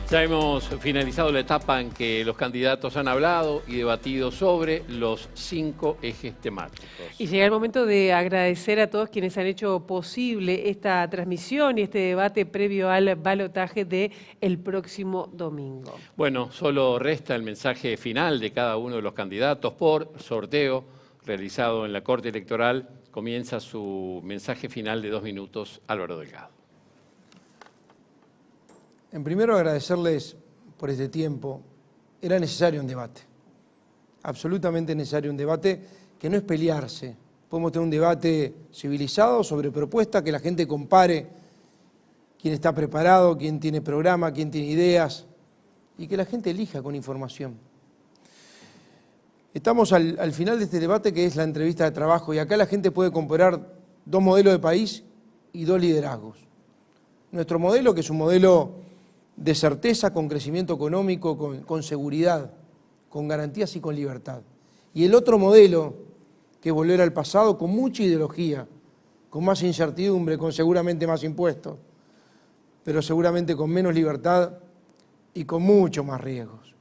Ya hemos finalizado la etapa en que los candidatos han hablado y debatido sobre los 5 ejes temáticos. Y llega el momento de agradecer a todos quienes han hecho posible esta transmisión y este debate previo al balotaje del próximo domingo. Bueno, solo resta el mensaje final de cada uno de los candidatos por sorteo realizado en la Corte Electoral. Comienza su mensaje final de 2 minutos, Álvaro Delgado. En primero, agradecerles por este tiempo. Era necesario un debate, absolutamente necesario un debate, que no es pelearse. Podemos tener un debate civilizado sobre propuestas, que la gente compare quién está preparado, quién tiene programa, quién tiene ideas, y que la gente elija con información. Estamos al final de este debate, que es la entrevista de trabajo, y acá la gente puede comparar 2 modelos de país y 2 liderazgos. Nuestro modelo, que es un modelo de certeza, con crecimiento económico, con seguridad, con garantías y con libertad. Y el otro modelo, que es volver al pasado, con mucha ideología, con más incertidumbre, con seguramente más impuestos, pero seguramente con menos libertad y con mucho más riesgos,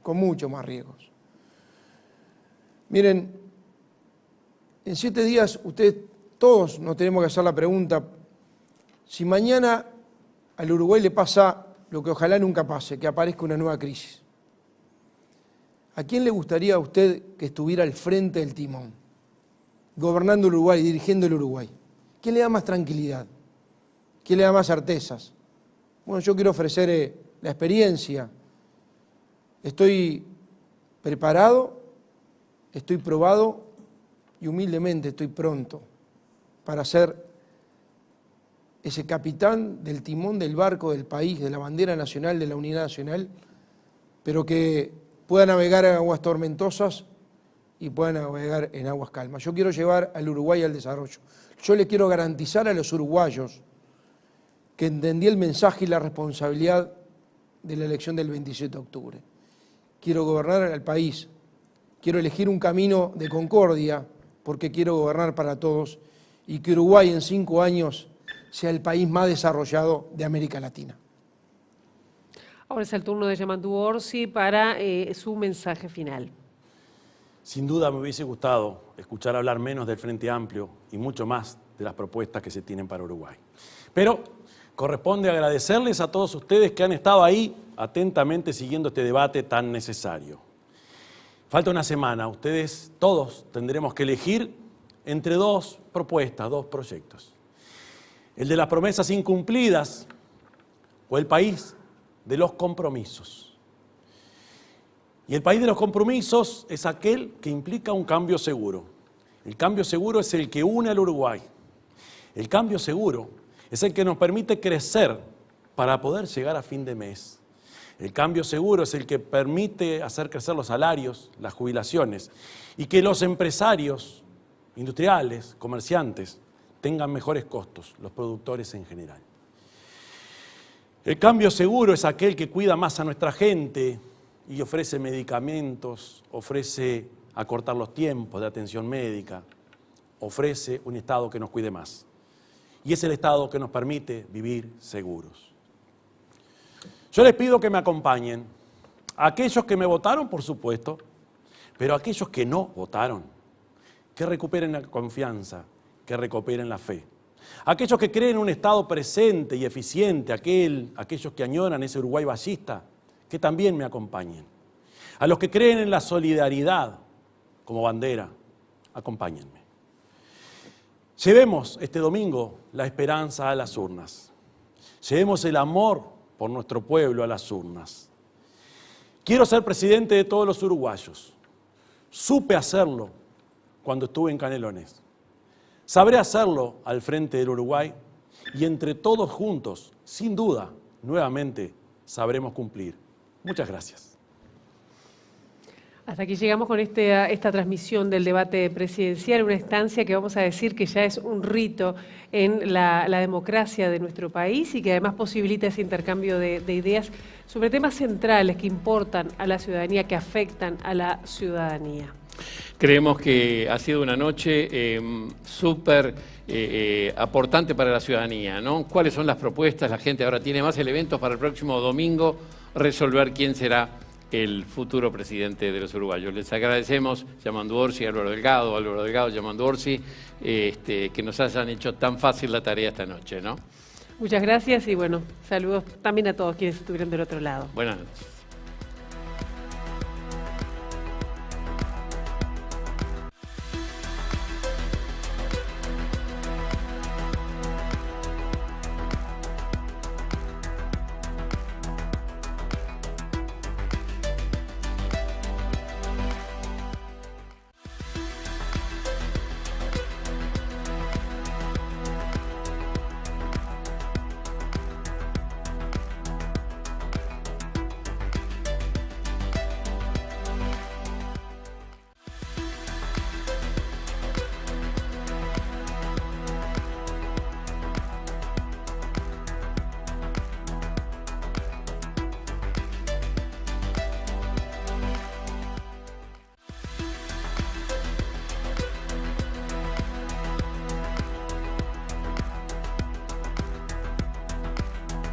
Miren, en 7 días ustedes todos nos tenemos que hacer la pregunta: si mañana al Uruguay le pasa lo que ojalá nunca pase, que aparezca una nueva crisis, ¿a quién le gustaría a usted que estuviera al frente del timón, gobernando el Uruguay, dirigiendo el Uruguay? ¿Quién le da más tranquilidad? ¿Quién le da más certezas? Bueno, yo quiero ofrecer la experiencia. Estoy preparado, estoy probado y humildemente estoy pronto para ser ese capitán del timón del barco del país, de la bandera nacional, de la unidad nacional, pero que pueda navegar en aguas tormentosas y pueda navegar en aguas calmas. Yo quiero llevar al Uruguay al desarrollo. Yo le quiero garantizar a los uruguayos que entendí el mensaje y la responsabilidad de la elección del 27 de octubre. Quiero gobernar al país, quiero elegir un camino de concordia, porque quiero gobernar para todos, y que Uruguay en 5 años sea el país más desarrollado de América Latina. Ahora es el turno de Yamandu Orsi para su mensaje final. Sin duda me hubiese gustado escuchar hablar menos del Frente Amplio y mucho más de las propuestas que se tienen para Uruguay. Pero corresponde agradecerles a todos ustedes que han estado ahí atentamente siguiendo este debate tan necesario. Falta una semana, ustedes todos tendremos que elegir entre 2 propuestas, 2 proyectos. El de las promesas incumplidas o el país de los compromisos. Y el país de los compromisos es aquel que implica un cambio seguro. El cambio seguro es el que une al Uruguay. El cambio seguro es el que nos permite crecer para poder llegar a fin de mes. El cambio seguro es el que permite hacer crecer los salarios, las jubilaciones, y que los empresarios, industriales, comerciantes, tengan mejores costos, los productores en general. El cambio seguro es aquel que cuida más a nuestra gente y ofrece medicamentos, ofrece acortar los tiempos de atención médica, ofrece un Estado que nos cuide más. Y es el Estado que nos permite vivir seguros. Yo les pido que me acompañen, a aquellos que me votaron, por supuesto, pero a aquellos que no votaron, que recuperen la confianza, que recuperen la fe. Aquellos que creen en un Estado presente y eficiente, aquellos que añoran ese Uruguay ballista, que también me acompañen. A los que creen en la solidaridad como bandera, acompáñenme. Llevemos este domingo la esperanza a las urnas. Llevemos el amor por nuestro pueblo a las urnas. Quiero ser presidente de todos los uruguayos. Supe hacerlo cuando estuve en Canelones. Sabré hacerlo al frente del Uruguay y entre todos juntos, sin duda, nuevamente sabremos cumplir. Muchas gracias. Hasta aquí llegamos con esta transmisión del debate presidencial, una instancia que vamos a decir que ya es un rito en la democracia de nuestro país y que además posibilita ese intercambio de ideas sobre temas centrales que importan a la ciudadanía, que afectan a la ciudadanía. Creemos que ha sido una noche súper aportante para la ciudadanía, ¿no? ¿Cuáles son las propuestas? La gente ahora tiene más elementos para el próximo domingo resolver quién será el futuro presidente de los uruguayos. Les agradecemos, Yamandu Orsi, Álvaro Delgado, Yamandu Orsi, que nos hayan hecho tan fácil la tarea esta noche, ¿no? Muchas gracias y bueno, saludos también a todos quienes estuvieron del otro lado. Buenas noches.